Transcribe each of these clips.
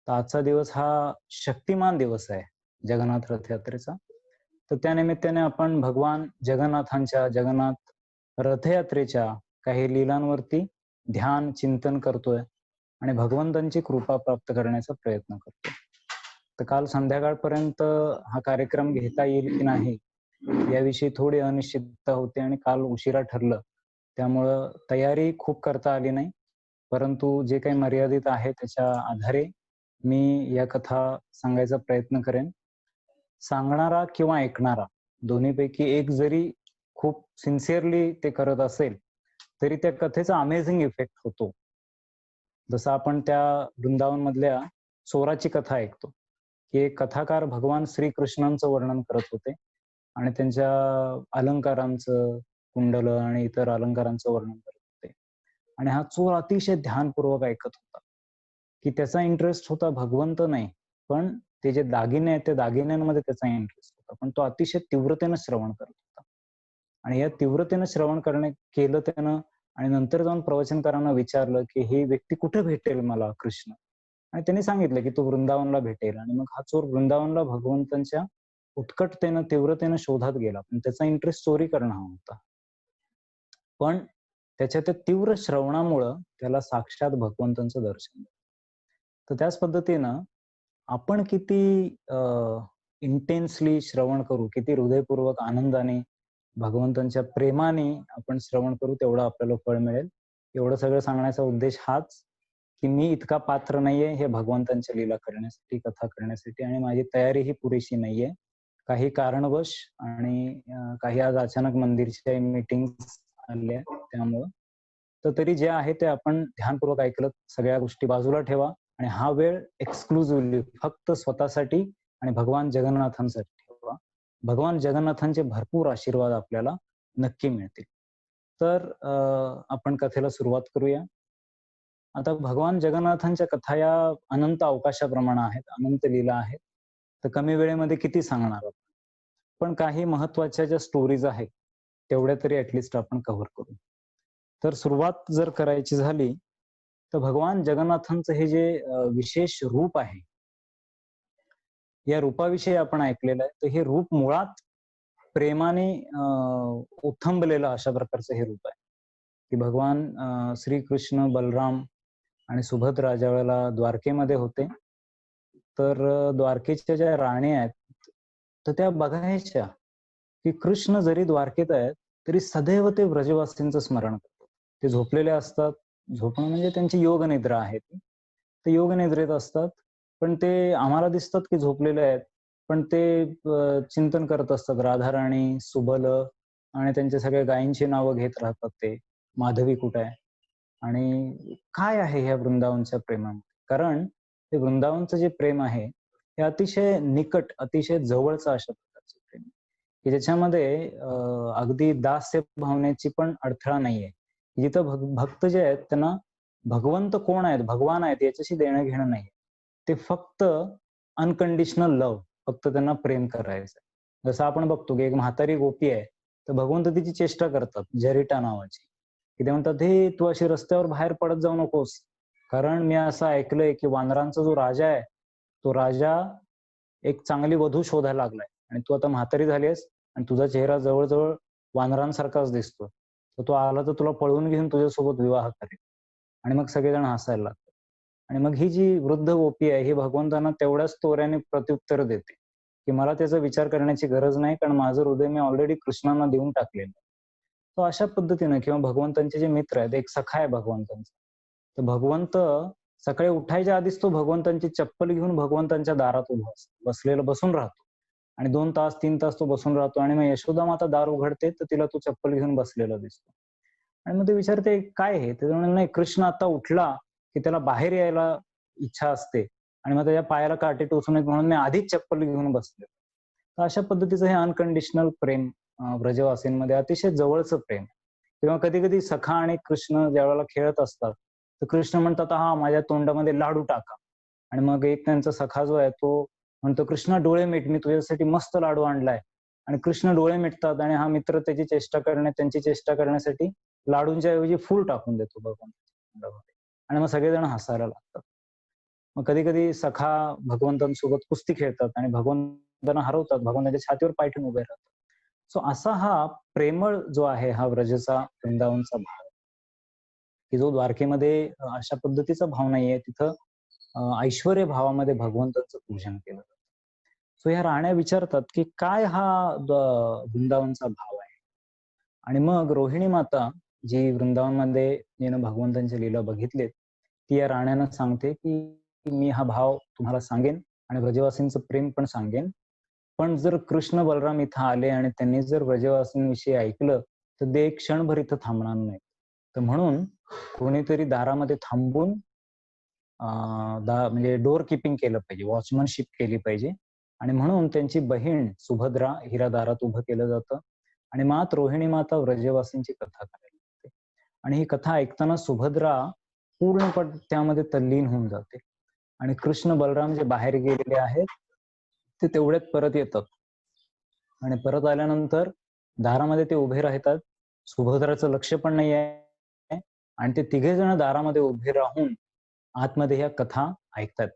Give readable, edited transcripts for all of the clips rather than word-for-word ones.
तर आजचा दिवस हा शक्तिमान दिवस आहे जगन्नाथ रथयात्रेचा. तर त्या निमित्ताने आपण भगवान जगन्नाथ रथयात्रेच्या काही लीलांवरती ध्यान, चिंतन करतोय आणि भगवंतांची कृपा प्राप्त करण्याचा प्रयत्न करतोय. तर काल संध्याकाळपर्यंत हा कार्यक्रम घेता येईल की नाही, याविषयी थोडी अनिश्चितता होती आणि काल उशिरा ठरलं. त्यामुळं तयारी खूप करता आली नाही. परंतु जे काही मर्यादित आहे त्याच्या आधारे मी या कथा सांगायचा प्रयत्न करेन. सांगणारा किंवा ऐकणारा दोन्हीपैकी एक जरी खूप सिन्सिअरली ते करत असेल, तरी त्या कथेचा अमेझिंग इफेक्ट होतो. जसं आपण त्या वृंदावनमधल्या चोराची कथा ऐकतो, की एक कथाकार भगवान श्रीकृष्णांचं वर्णन करत होते आणि त्यांच्या अलंकारांचं, कुंडलं आणि इतर अलंकारांचं वर्णन करत होते. आणि हा चोर अतिशय ध्यानपूर्वक ऐकत होता, की त्याचा इंटरेस्ट होता भगवंत नाही, पण ते जे दागिने आहेत, त्या दागिन्यांमध्ये त्याचा इंटरेस्ट होता. पण तो अतिशय तीव्रतेनं श्रवण करत होता. आणि या तीव्रतेनं श्रवण केलं त्यानं आणि नंतर जाऊन प्रवचनकारांना विचारलं, की "ही व्यक्ती कुठे भेटेल मला कृष्ण?" आणि त्यांनी सांगितलं, की "तो वृंदावनला भेटेल." आणि मग हा चोर वृंदावनला भगवंतांच्या उत्कटतेनं, तीव्रतेनं शोधात गेला. पण त्याचा इंटरेस्ट चोरी करणं हा होता. पण त्याच्या त्या तीव्र श्रवणामुळं त्याला साक्षात भगवंतांचं दर्शन झालं. तर त्याच पद्धतीनं आपण किती इंटेन्सली श्रवण करू, किती हृदयपूर्वक आनंदाने, भगवंतांच्या प्रेमाने आपण श्रवण करू, तेवढं आपल्याला फळ मिळेल. एवढं सगळं सांगण्याचा उद्देश हाच, की मी इतका पात्र नाहीये हे भगवंतांच्या लीला करण्यासाठी, कथा करण्यासाठी आणि माझी तयारीही पुरेशी नाहीये. काही कारणवश आणि काही आज अचानक मंदिरच्या मीटिंग्स आल्या त्यामुळं. तर तरी जे आहे ते आपण ध्यानपूर्वक ऐकलं. सगळ्या गोष्टी बाजूला ठेवा आणि हा वेळ एक्सक्लुझिव्हली फक्त स्वतःसाठी आणि भगवान जगन्नाथांसाठी ठेवा. भगवान जगन्नाथांचे भरपूर आशीर्वाद आपल्याला नक्की मिळतील. तर आपण कथेला सुरुवात करूया. आता भगवान जगन्नाथांच्या कथा या अनंत अवकाशाप्रमाणे आहेत, अनंत लीला आहेत. तर कमी वेळेमध्ये किती सांगणार आहोत. पण काही महत्त्वाच्या ज्या स्टोरीज आहेत, तेवढ्या तरी ॲट आपण कव्हर करू. तर सुरुवात जर करायची झाली, तर भगवान जगन्नाथांचं हे जे विशेष रूप आहे, या रूपाविषयी आपण ऐकलेलं आहे. तर हे रूप मुळात प्रेमाने ओथंबलेलं अशा प्रकारचं हे रूप आहे, की भगवान श्रीकृष्ण, बलराम आणि सुभद्रा ज्यावेळेला द्वारकेमध्ये होते, तर द्वारकेच्या ज्या राणी आहेत, तर त्या बघायच्या, की कृष्ण जरी द्वारकेत आहेत, तरी सदैव ते ब्रजवासींचं स्मरण करतात. ते झोपलेले असतात. झोपणं म्हणजे त्यांची योगनिद्रा आहे ती. ते योगनिद्रेत असतात. पण ते आम्हाला दिसतात, की झोपलेले आहेत. पण ते चिंतन करत असतात. राधाराणी, सुबल आणि त्यांच्या सगळ्या गायींची नावं घेत राहतात ते. माधवी कुठे आहे? आणि काय आहे ह्या वृंदावनच्या प्रेमामध्ये? कारण ते वृंदावनचं जे प्रेम आहे, हे अतिशय निकट, अतिशय जवळचं अशा प्रकारचं प्रेम आहे, की ज्याच्यामध्ये अगदी दास्य भावनेची पण अडथळा नाहीये. जिथं भक्त जे आहेत त्यांना भगवंत कोण आहेत, भगवान आहेत याच्याशी देणं-घेणं नाहीये. ते फक्त अनकंडिशनल लव्ह, फक्त त्यांना प्रेम करायचंय. जसं आपण बघतो, की एक म्हातारी गोपी आहे, तर भगवंत तिची चेष्टा करतात, जरिटा नावाची. की ते म्हणतात, "हे तू अशी रस्त्यावर बाहेर पडत जाऊ नकोस. कारण मी असं ऐकलंय, की वानरांचा जो राजा आहे, तो राजा एक चांगली वधू शोधायला लागलाय आणि तू आता म्हातारी झाली आहेस आणि तुझा चेहरा जवळ-जवळ वानरांसारखाच दिसतो. तर तो आला तर तुला पळवून घेऊन तुझ्यासोबत विवाह करेल." आणि मग सगळेजण हसायला लागतात. आणि मग ही जी वृद्ध गोपी आहे, ही भगवंतांना तेवढ्याच तोऱ्याने प्रत्युत्तर देते, की मला त्याचा विचार करण्याची गरज नाही, कारण माझं हृदय मी ऑलरेडी कृष्णांना देऊन टाकलेलं आहे. तर अशा पद्धतीनं किंवा भगवंतांचे जे मित्र आहेत, एक सखा आहे भगवंतांचा. तर भगवंत सकाळी उठायच्या आधीच तो भगवंतांची चप्पल घेऊन भगवंतांच्या दारात उभा असतो. बसून राहतो आणि 2 तास, 3 तास तो बसून राहतो आणि मग यशोदा माता दार उघडते, तर तिला तो चप्पल घेऊन बसलेला दिसतो. आणि मग ते विचारते, "काय हे?" तर ते म्हणाले, "नाही, कृष्ण आता उठला, की त्याला बाहेर यायला इच्छा असते आणि मग त्याच्या पायाला काटे टोचू नयेत म्हणून मी आधीच चप्पल घेऊन बसले." तर अशा पद्धतीचं हे अनकंडिशनल प्रेम ब्रजवासींमध्ये अतिशय जवळचं प्रेम. किंवा कधी-कधी सखा आणि कृष्ण ज्यावेळेला खेळत असतात, तर कृष्ण म्हणतात, "हां, माझ्या तोंडामध्ये लाडू टाका." आणि मग एक त्यांचा सखा जो आहे तो म्हणतो, "कृष्णा डोळे मिट, मी तुझ्यासाठी मस्त लाडू आणलाय." आणि कृष्ण डोळे मिटतात आणि हा मित्र त्यांची चेष्टा करण्यासाठी लाडूंच्या ऐवजी फूल टाकून देतो भगवंताच्या तोंडामध्ये आणि मग सगळेजण हसायला लागतात. मग कधी-कधी सखा भगवंतांसोबत कुस्ती खेळतात आणि भगवंतांना हरवतात. भगवंतांच्या छातीवर पाय ठेवून उभे राहतात. सो असा हा प्रेमळ जो आहे हा व्रजचा, वृंदावनचा भाव, की जो द्वारकेमध्ये अशा पद्धतीचा भाव नाहीये. तिथं ऐश्वर्य भावामध्ये भगवंताचं पूजन केलं जातं. सो ह्या राण्या विचारतात, की काय हा वृंदावनचा भाव आहे? आणि मग रोहिणी माता जी वृंदावनमध्ये जिनं भगवंतांच्या लीला बघितलेत, ती या राण्यांना सांगते, की "मी हा भाव तुम्हाला सांगेन आणि ब्रजवासींचं प्रेम पण सांगेन. पण जर कृष्ण बलराम इथं आले आणि त्यांनी जर ब्रजवासींविषयी ऐकलं, तर ते एक क्षणभर इथं थांबणार नाहीत. तर म्हणून कोणीतरी दारामध्ये थांबून अ, म्हणजे डोअर कीपिंग केलं पाहिजे, वॉचमनशिप केली पाहिजे आणि म्हणून त्यांची बहीण सुभद्रा हिला दारात उभं केलं जातं आणि रोहिणी माता व्रजवासींची कथा करायला लागते. आणि ही कथा ऐकताना सुभद्रा पूर्णपणे त्यामध्ये तल्लीन होऊन जाते आणि कृष्ण बलराम जे बाहेर गेलेले आहेत, ते तेवढ्यात परत येतात आणि परत आल्यानंतर दारामध्ये ते उभे राहतात. सुभद्राचं लक्ष पण नाही आहे आणि ते तिघेजण दारामध्ये उभे राहून आतमध्ये ह्या कथा ऐकतात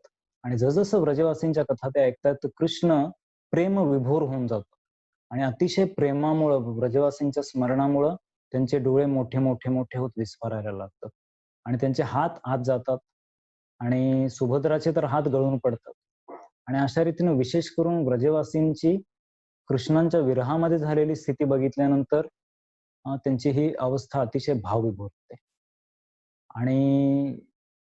आणि जसजसं व्रजवासींच्या कथा ते ऐकतात, तर कृष्ण प्रेमविभोर होऊन जातो आणि अतिशय प्रेमामुळं, व्रजवासींच्या स्मरणामुळं त्यांचे डोळे मोठे होत विस्फारायला लागतात आणि त्यांचे हात आत जातात आणि सुभद्राचे तर हात गळून पडतात आणि अशा रीतीने विशेष करून व्रजवासींची कृष्णांच्या विरहामध्ये झालेली स्थिती बघितल्यानंतर त्यांची ही अवस्था अतिशय भावविभोर होते. आणि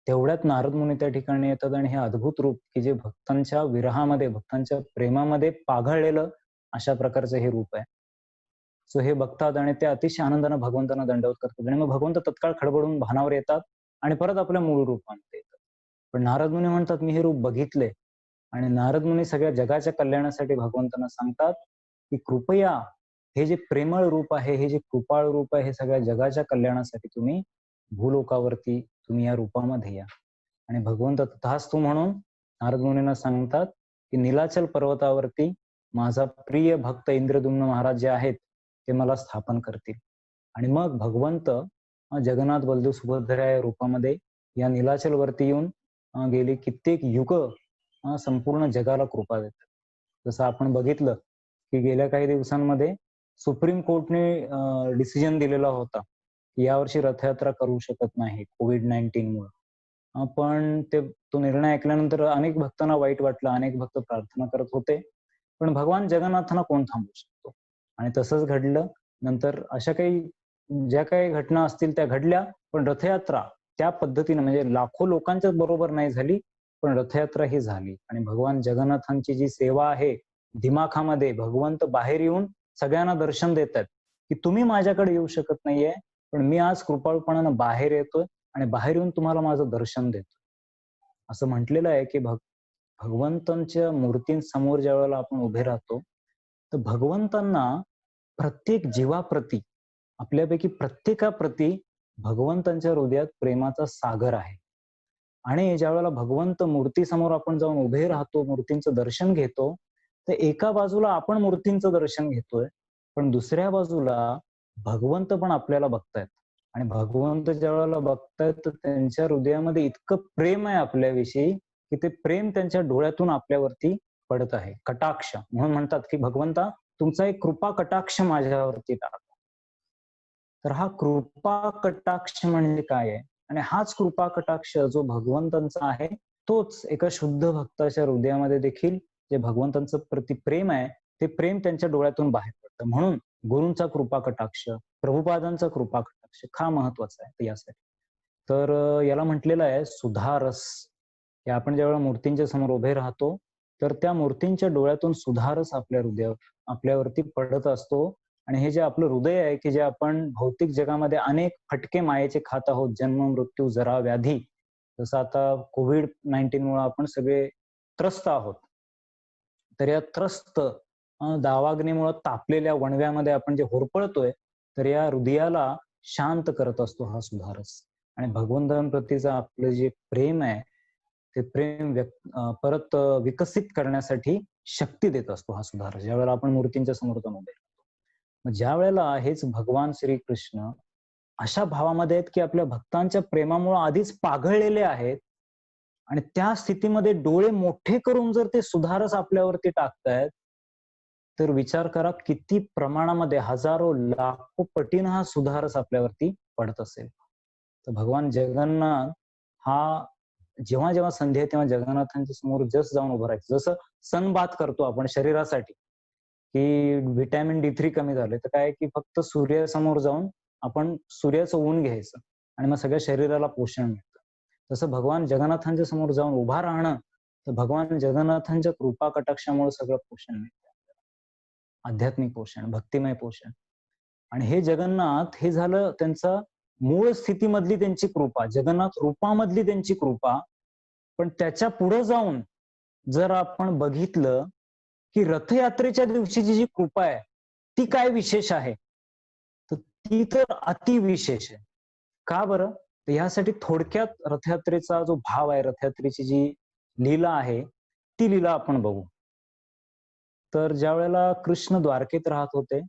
तेवढ्यात नारद मुनी त्या ठिकाणी येतात आणि हे अद्भुत रूप, की जे भक्तांच्या विरहामध्ये, भक्तांच्या प्रेमामध्ये पाघळलेलं अशा प्रकारचं हे रूप आहे. सो हे बघतात आणि ते अतिशय आनंदाने भगवंतांना दंडवत करतात आणि मग भगवंत तत्काळ खडबडून भानावर येतात आणि परत आपल्या मूळ रूपामध्ये येतात. पण नारद मुनी म्हणतात, "मी हे रूप बघितलंय." आणि नारद मुनी सगळ्या जगाच्या कल्याणासाठी भगवंतांना सांगतात, की कृपया हे जे प्रेमळ रूप आहे, हे जे कृपाळ रूप आहे, हे सगळ्या जगाच्या कल्याणासाठी तुम्ही भूलोकावरती तुम्ही या रूपामध्ये या. आणि भगवंत तथास्तु म्हणून नारद मुनींना सांगतात, की नीलाचल पर्वतावरती माझा प्रिय भक्त इंद्रद्युम्न महाराज जे आहेत, ते मला स्थापन करतील. आणि मग भगवंत जगन्नाथ, बलदेव, सुभद्रा या रूपामध्ये या नीलाचलवरती येऊन गेली कित्येक संपूर्ण जगाला कृपा देतात. जसं आपण बघितलं, की गेल्या काही दिवसांमध्ये सुप्रीम कोर्टने डिसिजन दिलेला होता, की यावर्षी रथयात्रा करू शकत नाही COVID-19 मुळे. पण तो निर्णय ऐकल्यानंतर अनेक भक्तांना वाईट वाटलं. अनेक भक्त प्रार्थना करत होते. पण भगवान जगन्नाथांना कोण थांबवू शकतो? आणि तसंच घडलं. नंतर अशा काही ज्या काही घटना असतील त्या घडल्या. पण रथयात्रा त्या पद्धतीनं म्हणजे लाखो लोकांच्या बरोबर नाही झाली. पण रथयात्रा ही झाली आणि भगवान जगन्नाथांची जी सेवा आहे, दिमाखामध्ये भगवंत बाहेर येऊन सगळ्यांना दर्शन देतायत, की तुम्ही माझ्याकडे येऊ शकत नाहीये, पण मी आज कृपाळूपणानं बाहेर येतोय आणि बाहेर येऊन तुम्हाला माझं दर्शन देतोय. असं म्हटलेलं आहे, की भगवंतांच्या मूर्तींसमोर ज्यावेळेला आपण उभे राहतो, तर भगवंतांना प्रत्येक जीवाप्रती, आपल्यापैकी प्रत्येकाप्रती भगवंतांच्या हृदयात प्रेमाचा सागर आहे. आणि ज्यावेळेला भगवंत मूर्तीसमोर आपण जाऊन उभे राहतो, मूर्तींचं दर्शन घेतो, तर एका बाजूला आपण मूर्तींचं दर्शन घेतोय, पण दुसऱ्या बाजूला भगवंत पण आपल्याला बघतायत. आणि भगवंत ज्यावेळेला बघतायत, तर त्यांच्या हृदयामध्ये इतकं प्रेम आहे आपल्याविषयी, की ते प्रेम त्यांच्या डोळ्यातून आपल्यावरती पडत आहे. कटाक्ष म्हणून म्हणतात, की "भगवंता, तुमचा एक कृपा कटाक्ष माझ्यावरती टाका." तर हा कृपा कटाक्ष म्हणजे काय आहे? आणि हाच कृपा कटाक्ष जो भगवंतांचा आहे, तोच एका शुद्ध भक्ताच्या हृदयामध्ये देखील जे भगवंतांचं प्रति प्रेम आहे, ते प्रेम त्यांच्या डोळ्यातून बाहेर पडतं. म्हणून गुरूंचा कृपा कटाक्ष, प्रभुपादांचा कृपा कटाक्ष हा महत्वाचा आहे यासाठी. तर याला म्हटलेलं आहे सुधारस. की आपण ज्यावेळेला मूर्तींच्या समोर उभे राहतो, तर त्या मूर्तींच्या डोळ्यातून सुधारस आपल्यावरती पडत असतो आणि हे जे आपलं हृदय आहे, की जे आपण भौतिक जगामध्ये अनेक फटके मायेचे खात आहोत, जन्म, मृत्यू, जरा, व्याधी. जसं आता COVID-19 मुळे आपण सगळे त्रस्त आहोत. तर या त्रस्त दावाग्नीमुळे तापलेल्या वणव्यामध्ये आपण जे होरपळतोय, तर या हृदयाला शांत करत असतो हा सुधारस. आणि भगवंतांप्रतीचं आपलं जे प्रेम आहे, ते प्रेम परत विकसित करण्यासाठी शक्ती देत असतो हा सुधारस. ज्यावेळेला आपण मूर्तींच्या समोर जाऊन उभे राहतो. मग ज्यावेळेला हेच भगवान श्रीकृष्ण अशा भावामध्ये आहेत, की आपल्या भक्तांच्या प्रेमामुळे आधीच पाघळलेले आहेत आणि त्या स्थितीमध्ये डोळे मोठे करून जर ते सुधारच आपल्यावरती टाकतायत, तर विचार करा किती प्रमाणामध्ये हजारो, लाखो पटीनं हा सुधारच आपल्यावरती पडत असेल. तर भगवान जगन्नाथ हा जेव्हा-जेव्हा संधी आहे तेव्हा जगन्नाथांच्या समोर जस्ट जाऊन उभं राहायचं. जसं सनबाथ करतो आपण शरीरासाठी, की व्हिटॅमिन डी3 कमी झाले, तर काय आहे की फक्त सूर्यासमोर जाऊन आपण सूर्याचं ऊन घ्यायचं आणि मग सगळ्या शरीराला पोषण मिळतं. तसं भगवान जगन्नाथांच्या समोर जाऊन उभा राहणं, तर भगवान जगन्नाथांच्या कृपा कटाक्षामुळे सगळं पोषण मिळतं. आध्यात्मिक पोषण, भक्तिमय पोषण. आणि हे जगन्नाथ हे झालं त्यांचा मूळ स्थितीमधली त्यांची कृपा, जगन्नाथ रूपामधली त्यांची कृपा. पण त्याच्या पुढे जाऊन जर आपण बघितलं, की रथयात्रेच्या दिवशीची जी कृपा आहे, ती काय विशेष आहे? तर ती तर अतिविशेष आहे. का बरं? तर ह्यासाठी थोडक्यात रथयात्रेचा जो भाव आहे, रथयात्रेची जी लीला आहे, ती लीला आपण बघू. तर ज्यावेळेला कृष्ण द्वारकेत राहत होते,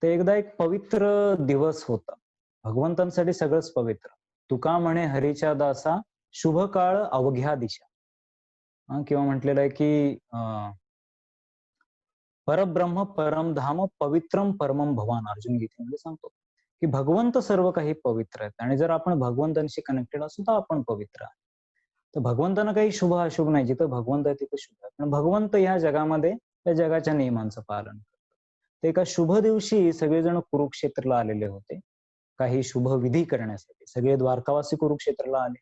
ते एकदा एक पवित्र दिवस होता. भगवंतांसाठी सगळंच पवित्र. तुका म्हणे हरीच्या दासा, शुभ काळ अवघ्या दिशा. किंवा म्हटलेलं आहे की परब्रह्म परमधाम पवित्रम परमम भवान अर्जुन गीतेमध्ये सांगतो, की भगवंत सर्व काही पवित्र आहेत आणि जर आपण भगवंतांशी कनेक्टेड असू तर आपण पवित्र आहे. तर भगवंतांना काही शुभ अशुभ नाही. जिथं भगवंत आहे तिथं शुभ आहे. पण भगवंत ह्या जगामध्ये त्या जगाच्या नियमांचं पालन करतात. तर एका शुभ दिवशी सगळेजण कुरुक्षेत्रला आलेले होते. काही शुभ विधी करण्यासाठी. सगळे द्वारकावासी कुरुक्षेत्रला आले.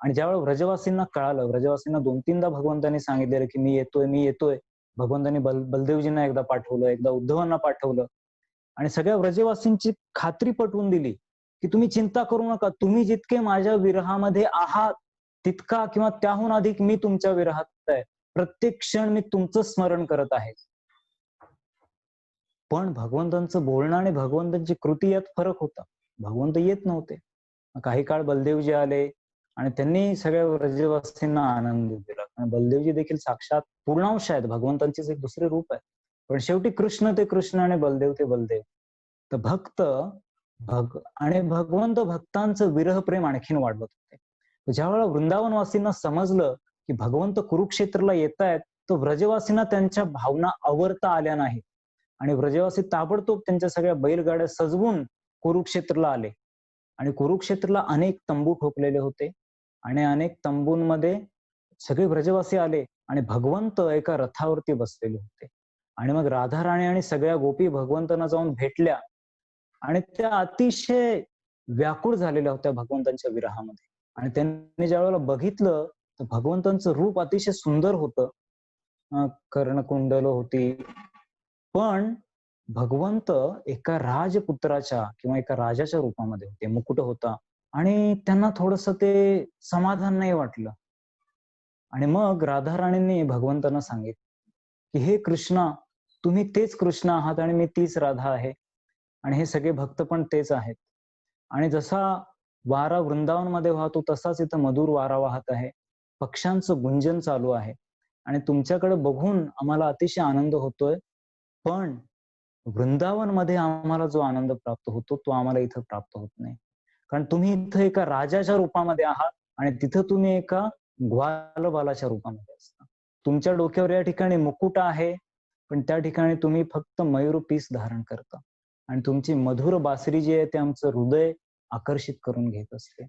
आणि ज्यावेळेला व्रजवासींना कळालं, व्रजवासींना 2-3दा भगवंतांनी सांगितलेलं, की "मी येतोय, मी येतोय." भगवंतांनी बलदेवजींना एकदा पाठवलं, एकदा उद्धवांना पाठवलं आणि सगळ्या व्रजवासींची खात्री पटवून दिली, की "तुम्ही चिंता करू नका. तुम्ही जितके माझ्या विरहामध्ये आहात, तितका किंवा त्याहून अधिक मी तुमच्या विरहात आहे. प्रत्येक क्षण मी तुमचं स्मरण करत आहे." पण भगवंतांचं बोलणं आणि भगवंतांची कृती यात फरक होता. भगवंत येत नव्हते. काही काळ बलदेवजी आले आणि त्यांनी सगळ्या व्रजवासींना आनंद दिला. कारण बलदेवजी देखील साक्षात पूर्णांश आहेत. भगवंतांचेच एक दुसरे रूप आहे. पण शेवटी कृष्ण ते कृष्ण आणि बलदेव ते बलदेव. तर भक्त आणि भगवंत भक्तांचं विरह प्रेम आणखीन वाढवत होते. ज्यावेळेला वृंदावनवासींना समजलं, की भगवंत कुरुक्षेत्रला येतायत, तर व्रजवासींना त्यांच्या भावना आवर्ता आल्या नाहीत. आणि व्रजवासी ताबडतोब त्यांच्या सगळ्या बैलगाड्या सजवून कुरुक्षेत्रला आले. आणि कुरुक्षेत्रला अनेक तंबू ठोकलेले होते आणि अनेक तंबूंमध्ये सगळे व्रजवासी आले आणि भगवंत एका रथावरती बसलेले होते. आणि मग राधा-राणी आणि सगळ्या गोपी भगवंतांना जाऊन भेटल्या आणि त्या अतिशय व्याकुळ झालेल्या होत्या भगवंतांच्या विरहामध्ये. आणि त्यांनी ज्यावेळेला बघितलं, तर भगवंतांचं रूप अतिशय सुंदर होतं. कर्णकुंडल होती. पण भगवंत एका राजपुत्राच्या किंवा एका राजाच्या रूपामध्ये होते. मुकुट होता आणि त्यांना थोडंसं ते समाधान नाही वाटलं. आणि मग राधा-राणींनी भगवंतांना सांगितलं, की "हे कृष्णा, तुम्ही तेच कृष्ण आहात आणि मी तीच राधा आहे आणि हे सगळे भक्त पण तेच आहेत. आणि जसा वारा वृंदावनमध्ये वाहतो तसाच इथं मधुर वारा वाहत आहे. पक्ष्यांचं गुंजन चालू आहे आणि तुमच्याकडे बघून आम्हाला अतिशय आनंद होतोय. पण वृंदावनमध्ये आम्हाला जो आनंद प्राप्त होतो, तो आम्हाला इथं प्राप्त होत नाही. कारण तुम्ही इथं एका राजाच्या रूपामध्ये आहात आणि तिथं तुम्ही एका ग्वालबालाच्या रूपामध्ये असता. तुमच्या डोक्यावर या ठिकाणी मुकुट आहे, पण त्या ठिकाणी तुम्ही फक्त मयूरपीस धारण करता आणि तुमची मधुर बासरी जी आहे, ते आमचं हृदय आकर्षित करून घेत असते.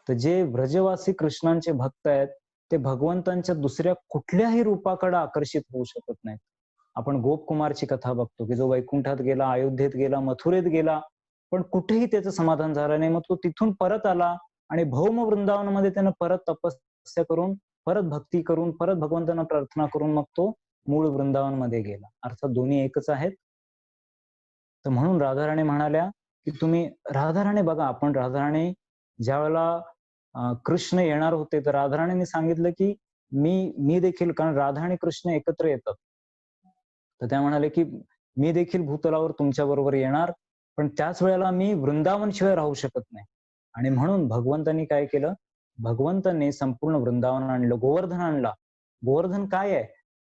तर जे व्रजवासी कृष्णांचे भक्त आहेत, ते भगवंतांच्या दुसऱ्या कुठल्याही रूपाकडे आकर्षित होऊ शकत नाहीत. आपण गोपकुमारची कथा बघतो, की जो वैकुंठात गेला, अयोध्येत गेला, मथुरेत गेला, पण कुठेही त्याचं समाधान झालं नाही. मग तो तिथून परत आला आणि भौम वृंदावनामध्ये त्यानं परत तपस्या करून, परत भक्ती करून, परत भगवंतांना प्रार्थना करून मग तो मूळ वृंदावनमध्ये गेला. अर्थात दोन्ही एकच आहेत. तर म्हणून राधाराणी म्हणाल्या, की तुम्ही राधाराणी बघा, आपण राधाराणी ज्यावेळेला कृष्ण येणार होते, तर राधाराणींनी सांगितलं, की मी देखील कारण राधा आणि कृष्ण एकत्र येतात. तर त्या म्हणाल्या, की "मी देखील भूतलावर तुमच्याबरोबर येणार, पण त्याच वेळेला मी वृंदावनशिवाय राहू शकत नाही." आणि म्हणून भगवंतांनी काय केलं, भगवंतांनी संपूर्ण वृंदावन आणलं, गोवर्धन आणला. गोवर्धन काय आहे?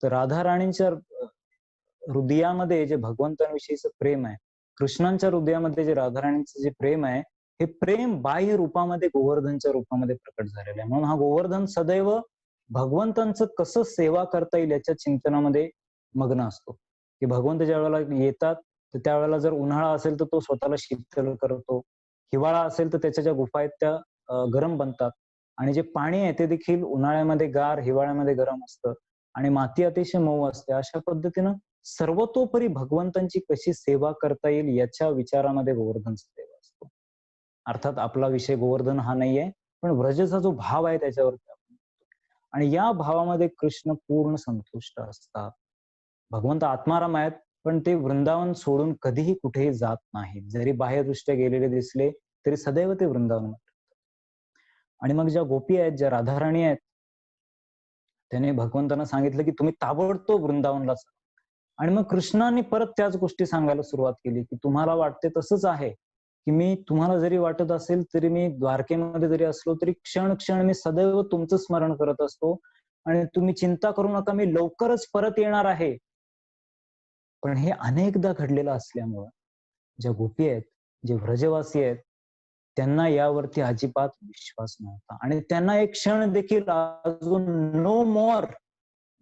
तर राधा-राणींच्या हृदयामध्ये जे भगवंतांविषयीचं प्रेम आहे, कृष्णांच्या हृदयामध्ये जे राधा-राणींचं जे प्रेम आहे, हे प्रेम बाह्य रूपामध्ये गोवर्धनच्या रूपामध्ये प्रकट झालेलं आहे. म्हणून हा गोवर्धन सदैव भगवंतांचं कसं सेवा करता येईल याच्या चिंतनामध्ये मग्न असतो, की भगवंत ज्या वेळेला येतात, तर त्यावेळेला जर उन्हाळा असेल तर तो स्वतःला शीतल करतो. हिवाळा असेल तर त्याच्या ज्या गुफा आहेत त्या गरम बनतात आणि जे पाणी आहे ते देखील उन्हाळ्यामध्ये गार, हिवाळ्यामध्ये गरम असतं आणि माती अतिशय मऊ असते. अशा पद्धतीनं सर्वतोपरी भगवंतांची कशी सेवा करता येईल याच्या विचारामध्ये गोवर्धन सेवा असतो. अर्थात आपला विषय गोवर्धन हा नाहीये, पण व्रजचा जो भाव आहे त्याच्यावरती आपण आणि या भावामध्ये कृष्ण पूर्ण संतुष्ट असतात. भगवंत आत्माराम आहेत, पण ते वृंदावन सोडून कधीही कुठेही जात नाहीत. जरी बाह्यदृष्ट्या गेलेले दिसले, तरी सदैव ते वृंदावनात. आणि मग ज्या गोपी आहेत, ज्या राधाराणी आहेत, त्याने भगवंतांना सांगितलं, की तुम्ही ताबडतोब वृंदावनला चला. आणि मग कृष्णाने परत त्याच गोष्टी सांगायला सुरुवात केली, की तुम्हाला वाटते तसंच आहे, की मी तुम्हाला जरी वाटत असेल, तरी मी द्वारकेमध्ये जरी असलो, तरी क्षण-क्षण मी सदैव तुमचं स्मरण करत असतो आणि तुम्ही चिंता करू नका, मी लवकरच परत येणार आहे. पण हे अनेकदा घडलेलं असल्यामुळं ज्या गोपी आहेत, जे व्रजवासी आहेत, त्यांना यावरती अजिबात विश्वास नव्हता आणि त्यांना एक क्षण देखील अजून नो मोर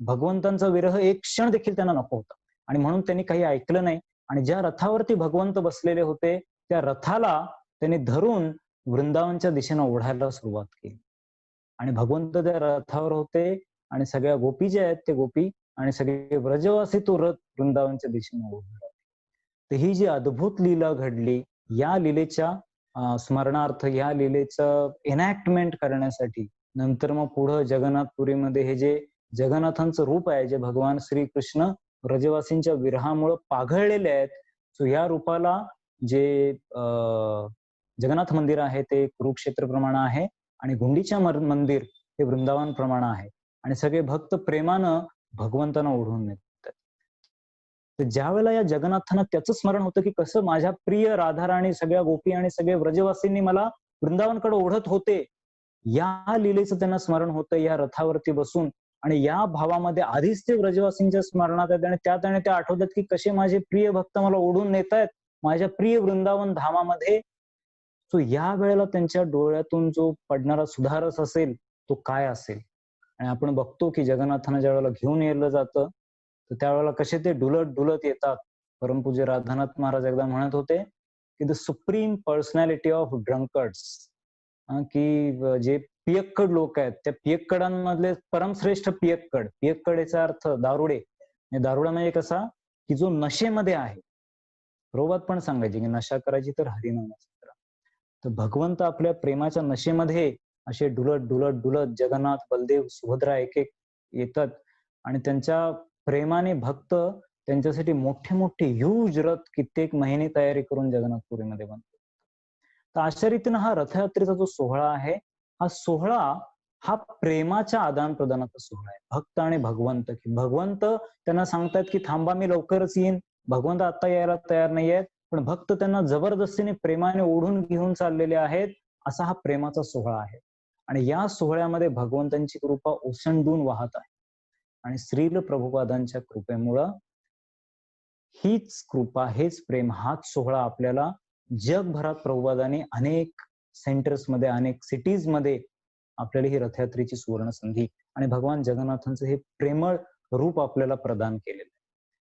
भगवंतांचा विरह एक क्षण देखील त्यांना नको होता आणि म्हणून त्यांनी काही ऐकलं नाही आणि ज्या रथावरती भगवंत बसलेले होते, त्या रथाला त्यांनी धरून वृंदावनच्या दिशेनं ओढायला सुरुवात केली आणि भगवंत त्या रथावर होते आणि सगळ्या गोपी ज्या आहेत, ते गोपी आणि सगळे व्रजवासी तो रथ वृंदावनच्या दिशेने ओढला. तर ही जी अद्भुत लीला घडली, या लीलेच्या स्मरणार्थ, या लीलेचं एनॅक्टमेंट करण्यासाठी नंतर मग पुढं जगन्नाथपुरीमध्ये हे जे जगन्नाथांचं रूप आहे, जे भगवान श्रीकृष्ण व्रजवासींच्या विरहामुळं पाघळलेले आहेत. सो या रूपाला जे जगन्नाथ मंदिर आहे ते कुरुक्षेत्र प्रमाणे आहे आणि गुंडीचा मंदिर हे वृंदावन प्रमाणे आहे आणि सगळे भक्त प्रेमानं भगवंतांना ओढून नेतात. तर ज्यावेळेला या जगन्नाथांना त्याचं स्मरण होतं, की कसं माझ्या प्रिय राधाराणी, सगळ्या गोपी आणि सगळे व्रजवासींनी मला वृंदावनकडे ओढत होते. या लीलेचं त्यांना स्मरण होतं या रथावरती बसून आणि या भावामध्ये आधीच ते व्रजवासींच्या स्मरणात आहेत आणि त्यात आणि ते आठवतात, की कसे माझे प्रिय भक्त मला ओढून नेतायत माझ्या प्रिय वृंदावन धामामध्ये. सो या वेळेला त्यांच्या डोळ्यातून जो पडणारा सुधारस असेल, तो काय असेल? आणि आपण बघतो, की जगन्नाथांना ज्यावेळेला घेऊन यायला जातं, तर त्यावेळेला कसे ते डुलत-डुलत येतात. परमपूज्य राधानाथ महाराज एकदा म्हणत होते, की the supreme personality of drunkards की जे पियक्कड लोक आहेत, त्या पियक्कडांमधले परमश्रेष्ठ पियक्कड. पियक्कड याचा अर्थ दारुडे. दारुडा म्हणजे कसा, की जो नशेमध्ये आहे. प्रभुपाद पण सांगायचे, की नशा करायची तर हरिनामाचा करा. तर भगवंत आपल्या प्रेमाच्या नशेमध्ये असे डुलत जगन्नाथ, बलदेव, सुभद्रा एक-एक येतात आणि त्यांच्या प्रेमाने भक्त त्यांच्यासाठी मोठे-मोठे ह्यूज रथ कित्येक महिने तयारी करून जगन्नाथपुरीमध्ये बनतात. तर अशा रीतीनं हा रथयात्रेचा जो सोहळा आहे, हा सोहळा हा प्रेमाच्या आदान-प्रदानाचा सोहळा आहे. भक्त आणि भगवंत, की भगवंत त्यांना सांगतायत, की थांबा मी लवकरच येईन. भगवंत आता यायला तयार नाहीयेत, पण भक्त त्यांना जबरदस्तीने प्रेमाने ओढून घेऊन चाललेले आहेत. असा हा प्रेमाचा सोहळा आहे. आणि या सोहळ्यामध्ये भगवंतांची कृपा ओसंडून वाहत आहे. आणि श्रील प्रभुपादांच्या कृपेमुळं हीच कृपा, हेच प्रेम, हाच सोहळा आपल्याला जगभरात प्रभुपादांनी अनेक सेंटर्समध्ये, अनेक सिटीजमध्ये आपल्याला ही रथयात्रेची सुवर्ण संधी आणि भगवान जगन्नाथांचं हे प्रेमळ रूप आपल्याला प्रदान केलेलं आहे.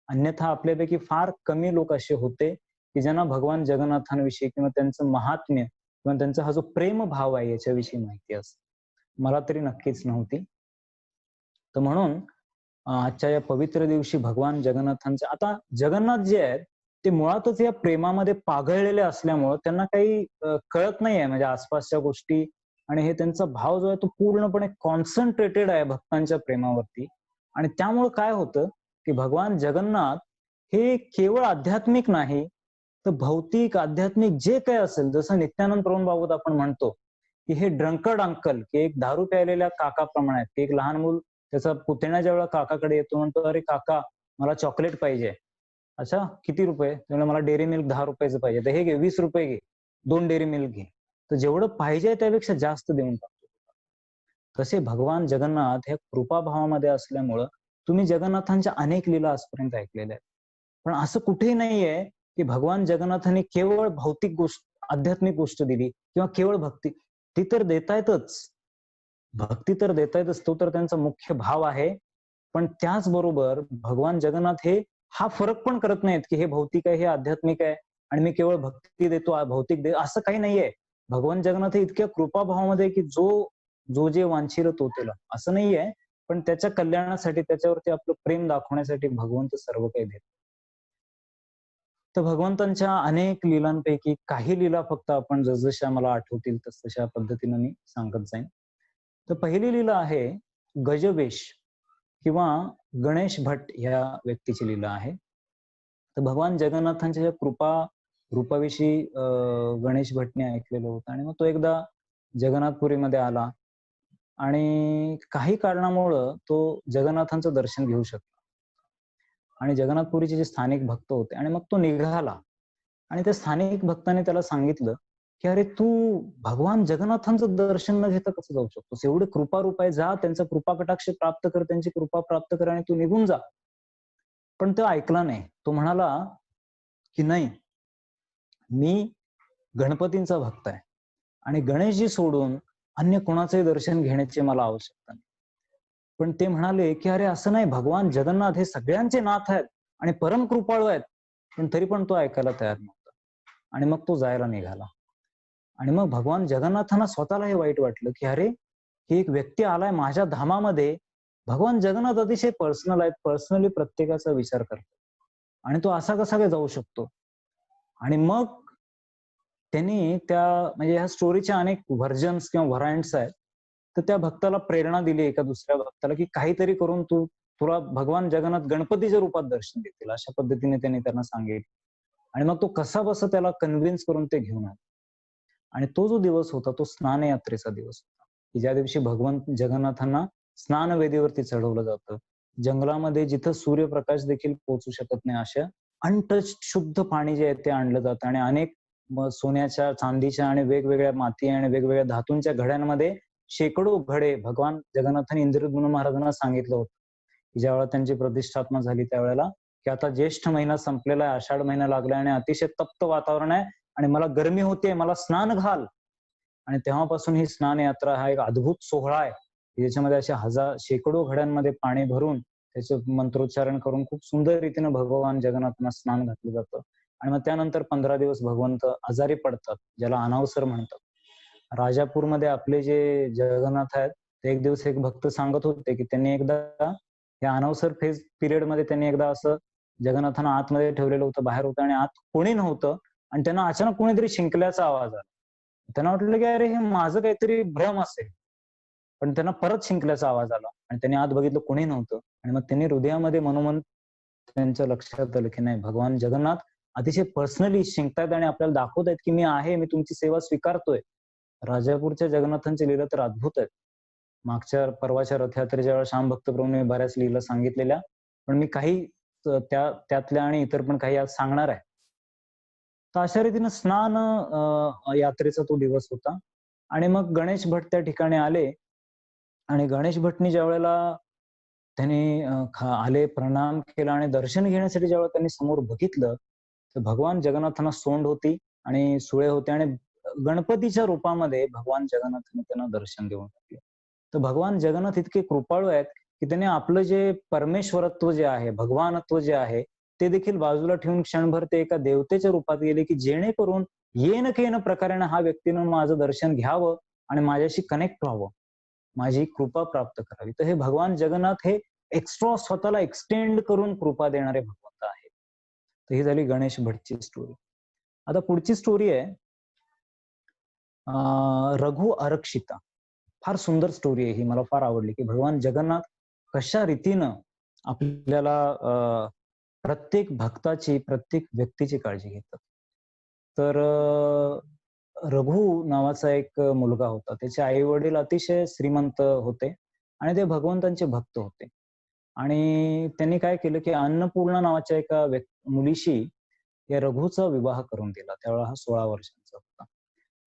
अन्यथा आपल्यापैकी फार कमी लोक असे होते, की ज्यांना भगवान जगन्नाथांविषयी किंवा त्यांचं महात्म्य किंवा त्यांचा हा जो प्रेम भाव आहे याच्याविषयी माहिती असते. मला तरी नक्कीच नव्हती. तर म्हणून आजच्या या पवित्र दिवशी भगवान जगन्नाथांचे आता जगन्नाथ जे आहेत, ते मुळातच या प्रेमामध्ये पाघळलेले असल्यामुळं त्यांना काही कळत नाहीये म्हणजे आसपासच्या गोष्टी आणि हे त्यांचा भाव जो आहे तो पूर्णपणे कॉन्सन्ट्रेटेड आहे भक्तांच्या प्रेमावरती आणि त्यामुळं काय होतं, की भगवान जगन्नाथ हे केवळ आध्यात्मिक नाही, तर भौतिक, आध्यात्मिक जे काही असेल, जसं नित्यानंद प्रभूंबाबत आपण म्हणतो, की हे ड्रंकर्ड अंकल, की एक दारू प्यायलेल्या काकाप्रमाणे आहेत, की एक लहान मूल त्याचा पुतण्या ज्यावेळेला काकाकडे येतो म्हणतो, "अरे काका, मला चॉकलेट पाहिजे." "अच्छा, किती रुपये?" तर मला डेअरी मिल्क 10 रुपयाचं पाहिजे. "तर हे घे, 20 रुपये घे. 2 डेअरी मिल्क घे." तर जेवढं पाहिजे त्यापेक्षा जास्त देऊन टाकतो. तसे भगवान जगन्नाथ ह्या कृपाभावामध्ये असल्यामुळं तुम्ही जगन्नाथांच्या अनेक लीला आजपर्यंत ऐकलेल्या आहेत. पण असं कुठेही नाहीये, की भगवान जगन्नाथांनी केवळ भौतिक गोष्ट आध्यात्मिक गोष्ट दिली किंवा केवळ भक्ती, ती तर देतायतच. भक्ती तर देतायतच, तो तर त्यांचा मुख्य भाव आहे. पण त्याचबरोबर भगवान जगन्नाथ हे हा फरक पण करत नाहीत, की हे भौतिक आहे, हे आध्यात्मिक आहे आणि मी केवळ भक्ती देतो, भौतिक असं काही नाहीये. भगवान जगन्नाथ हे इतक्या कृपाभावामध्ये आहे, की जो जे वांछील तो तेला. असं नाहीये, पण त्याच्या कल्याणासाठी, त्याच्यावरती आपलं प्रेम दाखवण्यासाठी भगवंत सर्व काही देतो. तर भगवंतांच्या अनेक लीलांपैकी काही लीला फक्त आपण जसजशा मला आठवतील तसतशा पद्धतीनं मी सांगत जाईन. तर पहिली लीला आहे गजवेश किंवा गणेश भट ह्या व्यक्तीची लीला आहे. तर भगवान जगन्नाथांच्या ज्या रूपाविषयी गणेश भटने ऐकलेलं होतं आणि मग तो एकदा जगन्नाथपुरीमध्ये आला आणि काही कारणामुळं तो जगन्नाथांचं दर्शन घेऊ शकला आणि जगन्नाथपुरीचे जे स्थानिक भक्त होते आणि मग तो निघाला आणि त्या स्थानिक भक्ताने त्याला सांगितलं, की "अरे तू भगवान जगन्नाथांचं दर्शन न घेता कसं जाऊ शकतोस? एवढे कृपारूप आहे, जा त्यांचा कृपाकटाक्ष प्राप्त कर, त्यांची कृपा प्राप्त कर आणि तू निघून जा." पण तो ऐकला नाही. तो म्हणाला, की "नाही, मी गणपतींचा भक्त आहे आणि गणेशजी सोडून अन्य कोणाचंही दर्शन घेण्याची मला आवश्यकता नाही." पण ते म्हणाले, की "अरे असं नाही, भगवान जगन्नाथ हे सगळ्यांचे नाथ आहेत आणि परम कृपाळू आहेत." पण तरी पण तो ऐकायला तयार नव्हता आणि मग तो जायला निघाला. आणि मग भगवान जगन्नाथांना स्वतःला हे वाईट वाटलं, की अरे, ही एक व्यक्ती आलाय माझ्या धामामध्ये. भगवान जगन्नाथ अतिशय पर्सनल आहेत. पर्सनली प्रत्येकाचा विचार करतात आणि तो असा कसा काय जाऊ शकतो? आणि मग त्यांनी म्हणजे ह्या स्टोरीच्या अनेक व्हर्जन्स किंवा व्हरायंट्स आहेत. तर त्या भक्ताला प्रेरणा दिली एका दुसऱ्या भक्ताला, की काहीतरी करून तुला भगवान जगन्नाथ गणपतीच्या रूपात दर्शन देतील. अशा पद्धतीने त्यांनी त्यांना सांगितलं. आणि मग तो कसाबसा त्याला कन्व्हिन्स करून ते घेऊन आला. आणि तो जो दिवस होता तो स्नान यात्रेचा दिवस होता, की ज्या दिवशी भगवान जगन्नाथांना स्नानवेदीवरती चढवलं जातं. जंगलामध्ये जिथं सूर्यप्रकाश देखील पोहोचू शकत नाही अशा अनटच्ड शुद्ध पाणी जे आहे ते आणलं जातं आणि अनेक सोन्याच्या, चांदीच्या आणि वेगवेगळ्या माती आणि वेगवेगळ्या धातूंच्या घड्यांमध्ये शेकडो घडे भगवान जगन्नाथांनी इंद्रद्युम्न महाराजांना सांगितलं होतं, की ज्यावेळेला त्यांची प्रतिष्ठापना झाली त्यावेळेला, की आता ज्येष्ठ महिना संपलेला आहे, आषाढ महिना लागलाय आणि अतिशय तप्त वातावरण आहे आणि मला गरमी होते, मला स्नान घाल. आणि तेव्हापासून ही स्नान यात्रा हा एक अद्भुत सोहळा आहे. याच्यामध्ये असे शेकडो घड्यांमध्ये पाणी भरून त्याचं मंत्रोच्चारण करून खूप सुंदर रीतीने भगवान जगन्नाथांना स्नान घातलं जातं. आणि मग त्यानंतर 15 दिवस भगवंत आजारी पडतात, ज्याला अनावसर म्हणतात. राजापूरमध्ये आपले जे जगन्नाथ आहेत, ते एक दिवस एक भक्त सांगत होते, की त्यांनी एकदा या अनावसर फेज पिरियडमध्ये त्यांनी एकदा असं जगन्नाथांना आतमध्ये ठेवलेलं होतं, बाहेर होतं आणि आत कोणी नव्हतं आणि त्यांना अचानक कोणीतरी शिंकल्याचा आवाज आला. त्यांना वाटलं, की अरे हे माझं काहीतरी भ्रम असेल. पण त्यांना परत शिंकल्याचा आवाज आला आणि त्यांनी आत बघितलं कोणी नव्हतं आणि मग त्यांनी हृदयामध्ये मनोमन त्यांच्या लक्षात आलं, की नाही भगवान जगन्नाथ अतिशय पर्सनली शिंकतायत आणि आपल्याला दाखवतायत, की मी आहे, मी तुमची सेवा स्वीकारतोय. राजापूरच्या जगन्नाथांच्या लीला तर अद्भुत आहेत. परवाच्या रथयात्रेच्या वेळेला श्याम भक्त प्रभूंनी बऱ्याच लीला सांगितलेल्या. पण मी काही त्यातल्या आणि इतर पण काही आज सांगणार आहे. तर अशा रीतीनं स्नान यात्रेचा तो दिवस होता आणि मग गणेश भट त्या ठिकाणी आले आणि गणेश भटनी ज्यावेळेला त्यांनी आले, प्रणाम केला आणि दर्शन घेण्यासाठी ज्यावेळेला त्यांनी समोर बघितलं, तर भगवान जगन्नाथांना सोंड होती आणि सुळे होते आणि गणपतीच्या रूपामध्ये भगवान जगन्नाथांनी त्यांना दर्शन देऊन टाकलं. तर भगवान जगन्नाथ इतके कृपाळू आहेत, की त्यांनी आपलं जे परमेश्वरत्व जे आहे, भगवानत्व जे आहे, ते देखील बाजूला ठेवून क्षणभर ते एका देवतेच्या रूपात गेले, की जेणेकरून येन केन प्रकारेण हा व्यक्तीनं माझं दर्शन घ्यावं आणि माझ्याशी कनेक्ट व्हावं. माझी कृपा प्राप्त करावी. तर हे भगवान जगन्नाथ हे एक्स्ट्रा स्वतःला एक्सटेंड करून कृपा देणारे भगवंत आहेत. तर ही झाली गणेश भटची स्टोरी. आता पुढची स्टोरी आहे रघु आरक्षिता. फार सुंदर स्टोरी आहे ही. मला फार आवडली, की भगवान जगन्नाथ कशा रीतीनं आपल्याला प्रत्येक भक्ताची, प्रत्येक व्यक्तीची काळजी घेतात. तर रघु नावाचा एक मुलगा होता. त्याचे आई-वडील अतिशय श्रीमंत होते आणि ते भगवंतांचे भक्त होते. आणि त्यांनी काय केलं, की अन्नपूर्णा नावाच्या एका मुलीशी या रघुचा विवाह करून दिला. त्यावेळेला हा 16 वर्षांचा होता.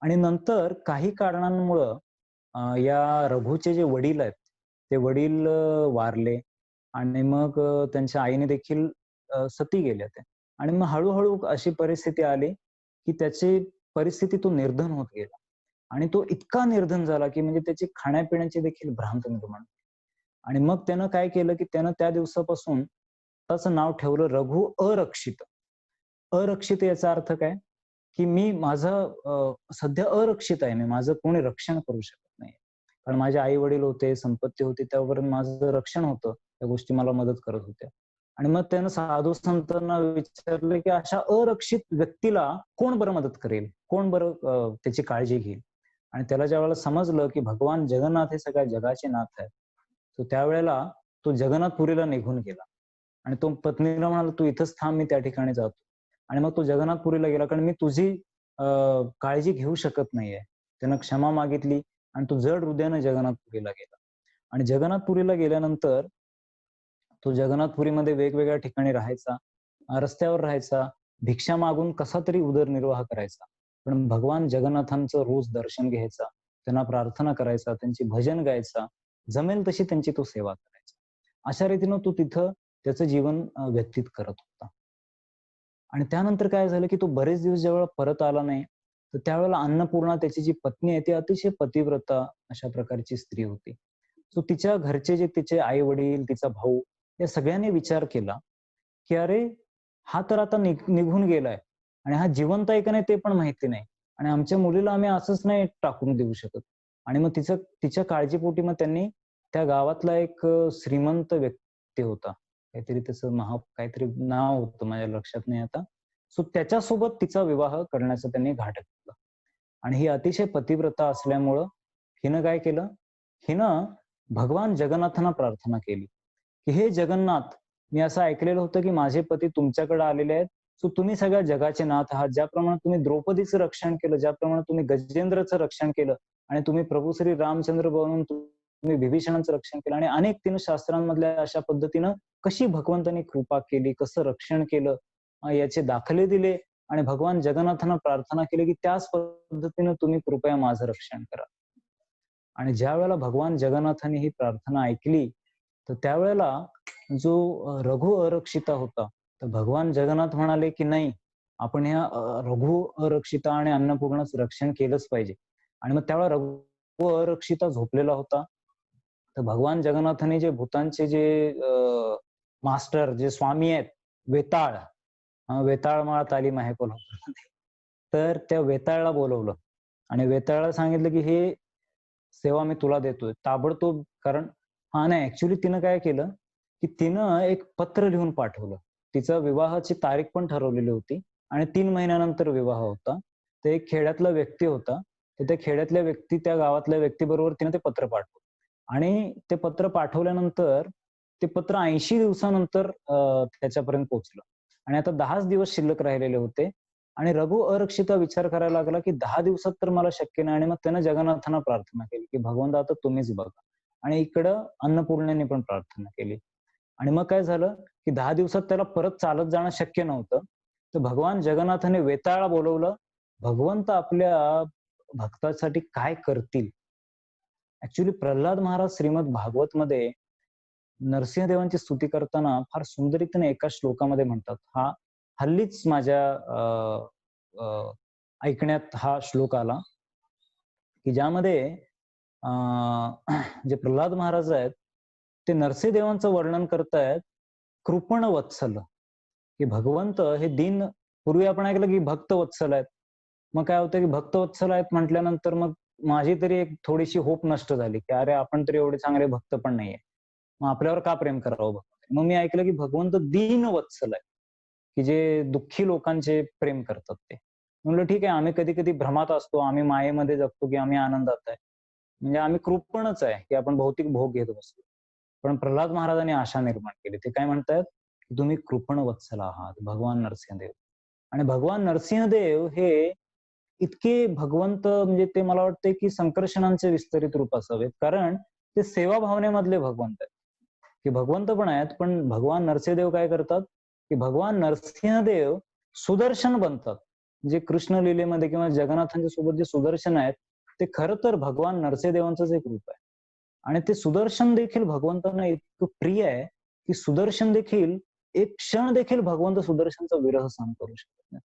आणि नंतर काही कारणांमुळं या रघुचे जे वडील आहेत, ते वडील वारले आणि मग त्यांच्या आईने देखील सती गेल्या त्या. आणि मग हळू अशी परिस्थिती आली, की त्याची परिस्थिती तो निर्धन होत गेला. आणि तो इतका निर्धन झाला, की म्हणजे त्याची खाण्यापिण्याची देखील भ्रांत निर्माण. आणि मग त्यानं काय केलं, की त्यानं त्या दिवसापासून त्याचं नाव ठेवलं रघु अरक्षित. अरक्षित याचा अर्थ काय? की मी माझं सध्या अरक्षित आहे मी. माझं कोणी रक्षण करू शकत नाही. कारण माझे आई-वडील होते, संपत्ती होती, त्यावरून माझं रक्षण होतं. त्या गोष्टी मला मदत करत होत्या. आणि मग त्यानं साधू संतांना विचारलं, की अशा अरक्षित व्यक्तीला कोण बरं मदत करेल? कोण बरं त्याची काळजी घेईल? आणि त्याला ज्यावेळेला समजलं, की भगवान जगन्नाथ हे सगळ्या जगाचे नाथ आहेत. तर त्यावेळेला तो जगन्नाथपुरीला निघून गेला. आणि तो पत्नीला म्हणाला, "तू इथंच थांब, मी त्या ठिकाणी जातो." आणि मग तो जगन्नाथपुरीला गेला, कारण मी तुझी अ, काळजी घेऊ शकत नाहीये. त्यानं क्षमा मागितली आणि तो जड हृदयाने जगन्नाथपुरीला गेला. आणि जगन्नाथपुरीला गेल्यानंतर तो जगन्नाथपुरीमध्ये वेगवेगळ्या ठिकाणी राहायचा. रस्त्यावर राहायचा. भिक्षा मागून कसा तरी उदरनिर्वाह करायचा. पण भगवान जगन्नाथांचं रोज दर्शन घ्यायचा. त्यांना प्रार्थना करायचा, त्यांची भजन गायचा. जमेल तशी त्यांची तो सेवा करायचा. अशा रीतीनं तो तिथं त्याचं जीवन व्यतीत करत होता. आणि त्यानंतर काय झालं, की तो बरेच दिवस ज्यावेळेला परत आला नाही, तर त्यावेळेला अन्नपूर्णा त्याची जी पत्नी आहे, ती अतिशय पतिव्रता अशा प्रकारची स्त्री होती. सो तिच्या घरचे जे तिचे आई-वडील, तिचा भाऊ या सगळ्यांनी विचार केला, की "अरे, हा तर आता निघून गेलाय आणि हा जिवंत आहे का नाही ते पण माहिती नाही आणि आमच्या मुलीला आम्ही असंच नाही टाकून देऊ शकत." आणि मग तिच्या काळजीपोटी मग त्यांनी त्या गावातला एक श्रीमंत व्यक्ती होता. काहीतरी त्याचं काहीतरी नाव होतं माझ्या लक्षात नाही आता. सो त्याच्यासोबत तिचा विवाह करण्याचा त्यांनी घाट घातला. आणि ही अतिशय पतिव्रता असल्यामुळं हिनं काय केलं, हिनं भगवान जगन्नाथांना प्रार्थना केली, की "हे जगन्नाथ, मी असं ऐकलेलं होतं, की माझे पती तुमच्याकडे आलेले आहेत. सो तुम्ही सगळ्या जगाचे नाथ आहात. ज्याप्रमाणे तुम्ही द्रौपदीचं रक्षण केलं, ज्याप्रमाणे तुम्ही गजेंद्रचं रक्षण केलं आणि तुम्ही प्रभू श्री रामचंद्र बनून तुम्ही विभीषणाचं रक्षण केलं आणि अनेक तीन शास्त्रांमधल्या अशा पद्धतीनं कशी भगवंतांनी कृपा केली, कसं रक्षण केलं याचे दाखले दिले आणि भगवान जगन्नाथांना प्रार्थना केली, की त्याच पद्धतीनं तुम्ही कृपया माझं रक्षण करा." आणि ज्यावेळेला भगवान जगन्नाथांनी ही प्रार्थना ऐकली, तर त्यावेळेला जो रघु अरक्षिता होता, तर भगवान जगन्नाथ म्हणाले, की "नाही, आपण ह्या रघु अरक्षिता आणि अन्नपूर्णाचं रक्षण केलंच पाहिजे." आणि मग त्यावेळेला रघु अरक्षिता झोपलेला होता. तर भगवान जगन्नाथांनी जे भूतांचे जे मास्टर जे स्वामी आहेत, वेताळ वेताळ माळा ताली माहे कोल्हापूरमध्ये. तर त्या वेताळाला बोलावलं आणि वेताळाला सांगितलं, की "हे सेवा मी तुला देतोय." ताबडतोब कारण हां, नाही ॲक्चुअली तिनं काय केलं, की तिनं एक पत्र लिहून पाठवलं. तिचा विवाहाची तारीख पण ठरवलेली होती आणि 3 महिन्यानंतर विवाह होता. तर एक खेड्यातला व्यक्ती होता. तर त्या खेड्यातल्या व्यक्ती त्या गावातल्या व्यक्तीबरोबर तिनं ते पत्र पाठवलं आणि ते पत्र पाठवल्यानंतर ते पत्र 80 दिवसानंतर त्याच्यापर्यंत पोहोचलं आणि आता 10च दिवस शिल्लक राहिलेले होते आणि रघु अरक्षिता विचार करायला लागला, की 10 दिवसात तर मला शक्य नाही आणि मग त्यानं जगन्नाथांना प्रार्थना केली, की "भगवंत आता तुम्हीच बघा." आणि इकडं अन्नपूर्णेने पण प्रार्थना केली. आणि मग काय झालं, की 10 दिवसात त्याला परत चालत जाणं शक्य नव्हतं. तर भगवान जगन्नाथाने वेताळाला बोलावलं. भगवंत आपल्या भक्तासाठी काय करतील? ॲक्चुअली प्रल्हाद महाराज श्रीमद भागवतमध्ये नरसिंहदेवांची स्तुती करताना फार सुंदर रीतीने एका श्लोकामध्ये म्हणतात. हा हल्लीच माझ्या अ, ऐकण्यात हा श्लोक आला, की ज्यामध्ये अ, जे प्रल्हाद महाराज आहेत, ते नरसिंहदेवांचं वर्णन करतायत, कृपण वत्सल, की भगवंत हे पूर्वी आपण ऐकलं की भक्तवत्सल आहेत. मग काय होतं की भक्तवत्सल आहेत म्हटल्यानंतर मग माझी तरी एक थोडीशी होप नष्ट झाली, की अरे आपण तरी एवढे चांगले भक्त पण नाहीये. मग आपल्यावर का प्रेम करावं भगवंताने? मग मी ऐकलं की भगवंत दीनवत्सल आहे, की जे दुःखी लोकांचे प्रेम करतात ते. म्हणलं ठीक आहे आम्ही कधी-कधी भ्रमात असतो, आम्ही मायेमध्ये जगतो की आम्ही आनंदात आहे. म्हणजे आम्ही कृपणच आहे, की आपण भौतिक भोग घेत बसतो. पण प्रल्हाद महाराजांनी आशा निर्माण केली. ते काय म्हणतायत, की तुम्ही कृपण वत्सल आहात, भगवान नरसिंहदेव. आणि भगवान नरसिंहदेव हे इतके भगवंत म्हणजे ते मला वाटतंय, की संकर्षणांचे विस्तरित रूप असावेत. कारण ते सेवा भावनेमधले भगवंत आहेत, की भगवंत पण आहेत, पण भगवान नरसिंहदेव काय करतात, की भगवान नरसिंहदेव सुदर्शन बनतात. जे कृष्ण लीलेमध्ये किंवा जगन्नाथांच्या सोबत जे सुदर्शन आहेत, ते खरं तर भगवान नरसिंहदेवांचंच एक रूप आहे. आणि ते सुदर्शन देखील भगवंतांना इतकं प्रिय आहे, की सुदर्शन देखील एक क्षण देखील भगवंत सुदर्शनचा विरह सहन करू शकत नाही.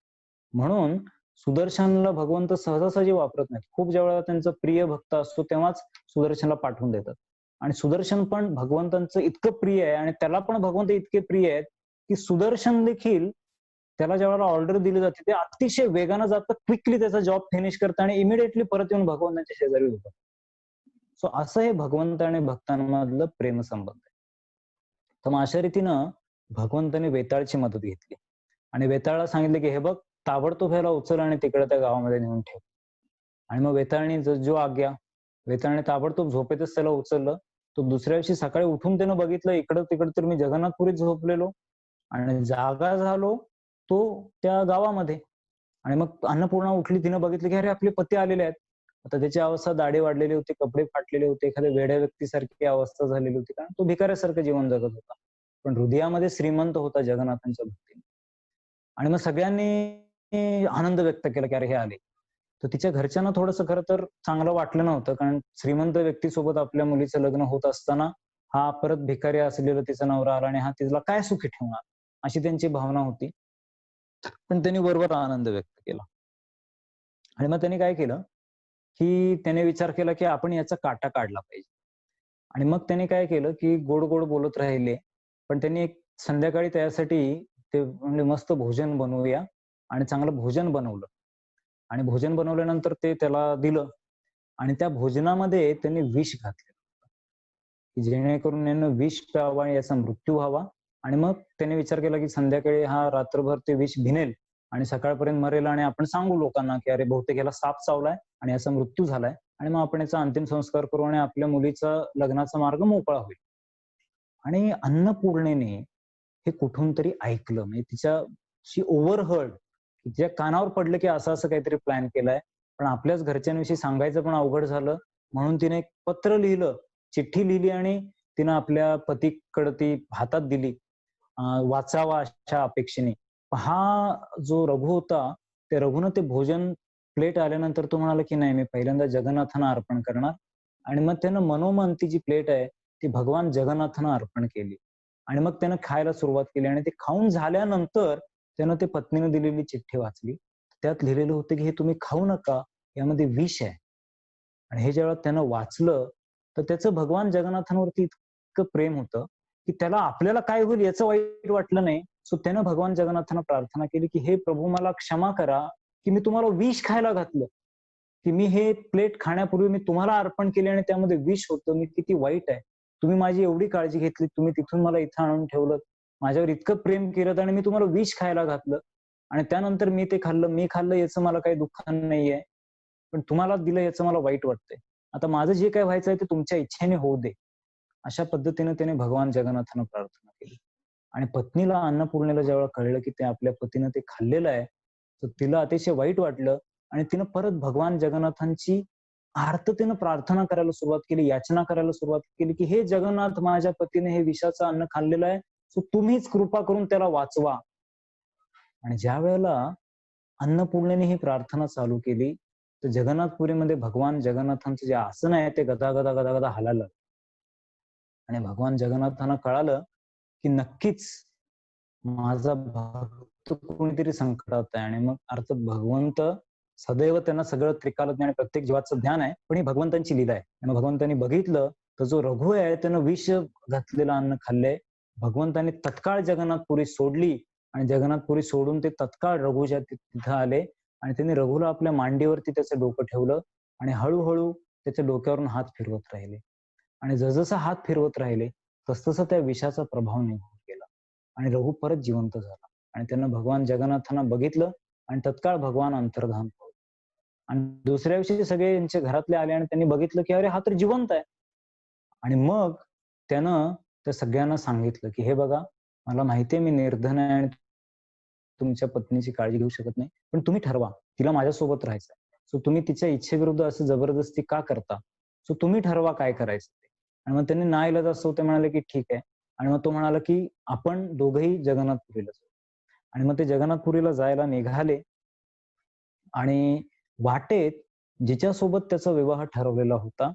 म्हणून सुदर्शनला भगवंत सहजासहजी वापरत नाहीत. खूप ज्यावेळेला त्यांचा प्रिय भक्त असतो तेव्हाच सुदर्शनला पाठवून देतात. आणि सुदर्शन पण भगवंतांचं इतकं प्रिय आहे आणि त्याला पण भगवंत इतके प्रिय आहेत, की सुदर्शन देखील त्याला ज्यावेळेला ऑर्डर दिली जाते, ते अतिशय वेगानं जातं, क्विकली त्याचा जॉब फिनिश करतं आणि इमिडिएटली परत येऊन भगवंतांच्या शेजारी उभं. सो असं हे भगवंत आणि भक्तांमधलं प्रेमसंबंध आहे. तर मग अशा रीतीनं भगवंताने वेताळची मदत घेतली आणि वेताळाला सांगितलं, की "हे बघ, ताबडतोब ह्याला उचल आणि तिकडे त्या गावामध्ये नेऊन ठेव." आणि मग वेताळाने जो आज्ञा, वेताळाने ताबडतोब झोपेतच त्याला उचललं. तो दुसऱ्या दिवशी सकाळी उठून त्यानं बघितलं इकडं-तिकडं तर मी जगन्नाथपुरीत झोपलेलो आणि जागा झालो तो त्या गावामध्ये. आणि मग अन्नपूर्णा उठली, तिनं बघितलं, की अरे आपले पती आलेले आहेत. आता त्याची अवस्था, दाढी वाढलेली होती, कपडे फाटलेले होते, एखाद्या वेड्या व्यक्तीसारखी अवस्था झालेली होती. कारण तो भिकाऱ्यासारखं जीवन जगत होता. पण हृदयामध्ये श्रीमंत होता जगन्नाथांच्या भक्तीने. आणि मग सगळ्यांनी आनंद व्यक्त केला, की अरे हे आले. तर तिच्या घरच्यांना थोडंसं खरं तर चांगलं वाटलं नव्हतं. कारण श्रीमंत व्यक्तीसोबत आपल्या मुलीचं लग्न होत असताना, हा परत भिकारी असलेला तिचा नवरा आला आणि हा तिला काय सुखी ठेवणार? अशी त्यांची भावना होती. पण त्यांनी बरोबर आनंद व्यक्त केला. आणि मग त्यांनी काय केलं, की त्याने विचार केला, की आपण याचा काटा काढला पाहिजे. आणि मग त्याने काय केलं, की गोड-गोड बोलत राहिले. पण त्यांनी एक संध्याकाळी त्यासाठी ते म्हणले, "मस्त भोजन बनवूया" आणि चांगलं भोजन बनवलं. आणि भोजन बनवल्यानंतर ते त्याला दिलं आणि त्या भोजनामध्ये त्यांनी विष घातलं, की जेणेकरून यानं विष प्यावं आणि याचा मृत्यू व्हावा. आणि मग त्याने विचार केला, की संध्याकाळी हा रात्रभर ते विष भिनेल आणि सकाळपर्यंत मरेल आणि आपण सांगू लोकांना, की "अरे बहुतेक याला साप चावलाय आणि याचा मृत्यू झालाय." आणि मग आपण याचा अंतिम संस्कार करू आणि आपल्या मुलीचा लग्नाचा मार्ग मोकळा होईल. आणि अन्नपूर्णेने हे कुठून तरी ऐकलं. म्हणजे शी ओव्हरहर्ड, तिच्या कानावर पडलं, की असं-असं काहीतरी प्लॅन केलाय. पण आपल्याच घरच्यांविषयी सांगायचं पण अवघड झालं. म्हणून तिने एक पत्र लिहिलं, चिठ्ठी लिहिली आणि तिनं आपल्या पतीकडे ती हातात दिली. वाचावा अशा अपेक्षेने. हा जो रघु होता, त्या रघुनं ते भोजन प्लेट आल्यानंतर तो म्हणाला, की "नाही, मी पहिल्यांदा जगन्नाथांना अर्पण करणार." आणि मग त्यानं मनोमन ती जी प्लेट आहे, ती भगवान जगन्नाथांना अर्पण केली. आणि मग त्यानं खायला सुरुवात केली आणि ते खाऊन झाल्यानंतर त्यानं ते पत्नीने दिलेली चिठ्ठी वाचली. त्यात लिहिलेलं होतं, की "हे तुम्ही खाऊ नका, यामध्ये विष आहे." आणि हे जेव्हा त्यानं वाचलं, तर त्याचं भगवान जगन्नाथांवरती इतकं प्रेम होतं, की त्याला आपल्याला काय होईल याचं वाईट वाटलं नाही. सो त्यानं भगवान जगन्नाथांना प्रार्थना केली, की "हे प्रभू मला क्षमा करा, की मी तुम्हाला विष खायला घातलं. की मी हे प्लेट खाण्यापूर्वी मी तुम्हाला अर्पण केले आणि त्यामध्ये विष होतं. मी किती वाईट आहे. तुम्ही माझी एवढी काळजी घेतली. तुम्ही तिथून मला इथं आणून ठेवलत. माझ्यावर इतकं प्रेम केलत आणि मी तुम्हाला विष खायला घातलं आणि त्यानंतर मी ते खाल्लं. मी खाल्लं याचं मला काही दुःख नाहीये. पण तुम्हाला दिलं याचं मला वाईट वाटतंय. आता माझं जे काही व्हायचंय ते तुमच्या इच्छेने होऊ दे." अशा पद्धतीने त्याने भगवान जगन्नाथांना प्रार्थना केली. आणि पत्नीला अन्नपूर्णेला जेव्हा कळलं, की ते आपल्या पतीनं ते खाल्लेलं आहे, तर तिला अतिशय वाईट वाटलं आणि तिनं परत भगवान जगन्नाथांची आर्ततेनं प्रार्थना करायला सुरुवात केली, याचना करायला सुरुवात केली, की "हे जगन्नाथ, माझ्या पतीने हे विषाचं अन्न खाल्लेलं आहे, सो तुम्हीच कृपा करून त्याला वाचवा." आणि ज्यावेळेला अन्नपूर्णेने ही प्रार्थना चालू केली, तर जगन्नाथपुरीमध्ये भगवान जगन्नाथांचं जे आसन आहे, ते गदा-गदा, गदा-गदा हालायला लागलं. आणि भगवान जगन्नाथांना कळालं, की नक्कीच माझा भक्त कोणीतरी संकटात आहे. आणि मग अर्थात भगवंत सदैव त्यांना सगळं त्रिकालज्ञ आणि प्रत्येक जीवाचं ज्ञान आहे, पण ही भगवंतांची लीला आहे. आणि भगवंतांनी बघितलं, तर जो रघु आहे त्यानं विष घातलेलं अन्न खाल्लंय. भगवंतांनी तत्काळ जगन्नाथपुरी सोडली आणि जगन्नाथपुरी सोडून ते तत्काळ रघुच्या तिथं आले आणि त्यांनी रघुला आपल्या मांडीवरती त्याचं डोकं ठेवलं आणि हळू त्याच्या डोक्यावरून हात फिरवत राहिले. आणि जसजसा हात फिरवत राहिले, तसतसा त्या विषाचा प्रभाव निघून गेला आणि रघु परत जिवंत झाला. आणि त्यानं भगवान जगन्नाथांना बघितलं आणि तत्काळ भगवान अंतर्धान पावले. आणि दुसऱ्या दिवशी सगळे यांच्या घरातले आले आणि त्यांनी बघितलं, की अरे हा तर जिवंत आहे. आणि मग त्यानं त्या सगळ्यांना सांगितलं, की "हे बघा, मला माहिती आहे मी निर्धन आहे आणि तुमच्या पत्नीची काळजी घेऊ शकत नाही. पण तुम्ही ठरवा, तिला माझ्यासोबत राहायचंय. सो तुम्ही तिच्या इच्छेविरुद्ध असं जबरदस्ती का करता? सो तुम्ही ठरवा काय करायचं ते." आणि मग त्यांनी नाईलाजास्तव ते म्हणाले, की "ठीक आहे." आणि मग तो म्हणाला, की "आपण दोघंही जगन्नाथपुरीला जाऊ." आणि मग ते जगन्नाथपुरीला जायला निघाले आणि वाटेत जिच्यासोबत त्याचा विवाह ठरवलेला होता,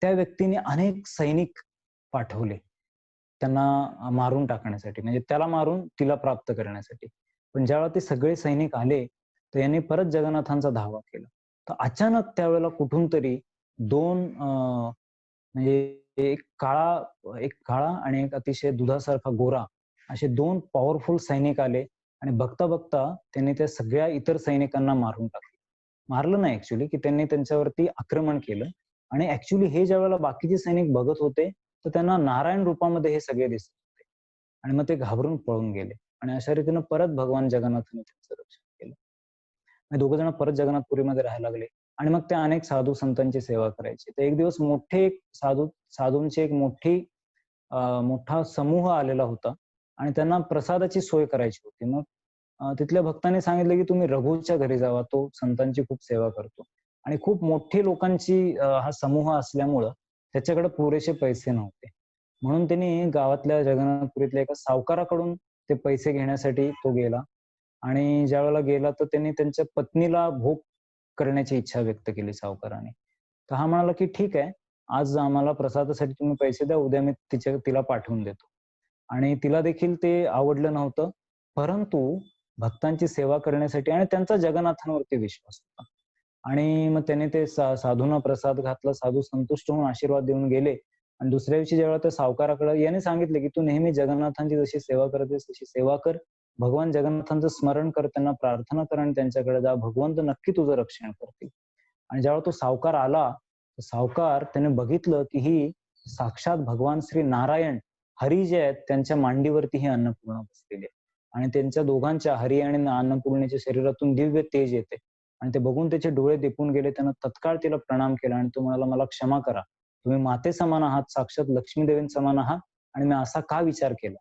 त्या व्यक्तीने अनेक सैनिक पाठवले. त्यांना मारून टाकण्यासाठी. म्हणजे त्याला मारून तिला प्राप्त करण्यासाठी. पण ज्यावेळेला ते सगळे सैनिक आले, तर यांनी परत जगन्नाथांचा धावा केला. तर अचानक त्यावेळेला कुठून तरी 2 म्हणजे एक काळा आणि एक अतिशय दुधासारखा गोरा असे 2 पॉवरफुल सैनिक आले आणि बघता-बघता त्यांनी त्या सगळ्या इतर सैनिकांना मारून टाकलं. मारलं नाही ॲक्चुअली, की त्यांनी त्यांच्यावरती आक्रमण केलं आणि ॲक्चुअली हे ज्यावेळेला बाकीचे सैनिक बघत होते, तर त्यांना नारायण रूपामध्ये हे सगळे दिसत होते आणि मग ते घाबरून पळून गेले आणि अशा रीतीनं परत भगवान जगन्नाथांनी त्यांचं रक्षण केलं. आणि दोघं जण परत जगन्नाथपुरीमध्ये राहायला लागले आणि मग ते अनेक साधू संतांची सेवा करायचे. तर एक दिवस मोठे एक साधूंची एक मोठा समूह आलेला होता आणि त्यांना प्रसादाची सोय करायची होती. मग तिथल्या भक्तांनी सांगितलं, की तुम्ही रघुच्या घरी जावा. तो संतांची खूप सेवा करतो आणि खूप मोठी लोकांची हा समूह असल्यामुळं त्याच्याकडे पुरेसे पैसे नव्हते. म्हणून त्यांनी गावातल्या जगन्नाथपुरीतल्या एका सावकाराकडून ते पैसे घेण्यासाठी तो गेला आणि ज्यावेळेला गेला तर त्यांनी त्यांच्या पत्नीला भोग करण्याची इच्छा व्यक्त केली सावकाराने. तर हा म्हणाला, की "ठीक आहे, आज आम्हाला प्रसादासाठी तुम्ही पैसे द्या, उद्या मी तिला पाठवून देतो." आणि तिला देखील ते आवडलं नव्हतं. परंतु भक्तांची सेवा करण्यासाठी आणि त्यांचा जगन्नाथांवरती विश्वास होता. आणि मग त्याने ते साधूंना प्रसाद घातला. साधू संतुष्ट होऊन आशीर्वाद देऊन गेले आणि दुसऱ्या दिवशी जेव्हा त्या सावकाराकडे याने सांगितले, की "तू नेहमी जगन्नाथांची जशी सेवा करतेस तशी सेवा कर. भगवान जगन्नाथांचं स्मरण कर, त्यांना प्रार्थना कर आणि त्यांच्याकडे जा. भगवंत नक्की तुझं रक्षण करतील." आणि जेव्हा तो सावकार आला, तर सावकार त्याने बघितलं, की ही साक्षात भगवान श्री नारायण, हरी जे आहेत त्यांच्या मांडीवरती ही अन्नपूर्णा बसलेली आहे. आणि त्यांच्या दोघांच्या हरी आणि अन्नपूर्णेच्या शरीरातून दिव्य तेज येते. आणि ते बघून त्याचे डोळे दिपून गेले. त्यानं तत्काळ तिला प्रणाम केला आणि तो म्हणाला, "मला क्षमा करा. तुम्ही मातेसमान आहात, साक्षात लक्ष्मीदेवींसमान आहात आणि मी असा का विचार केला?"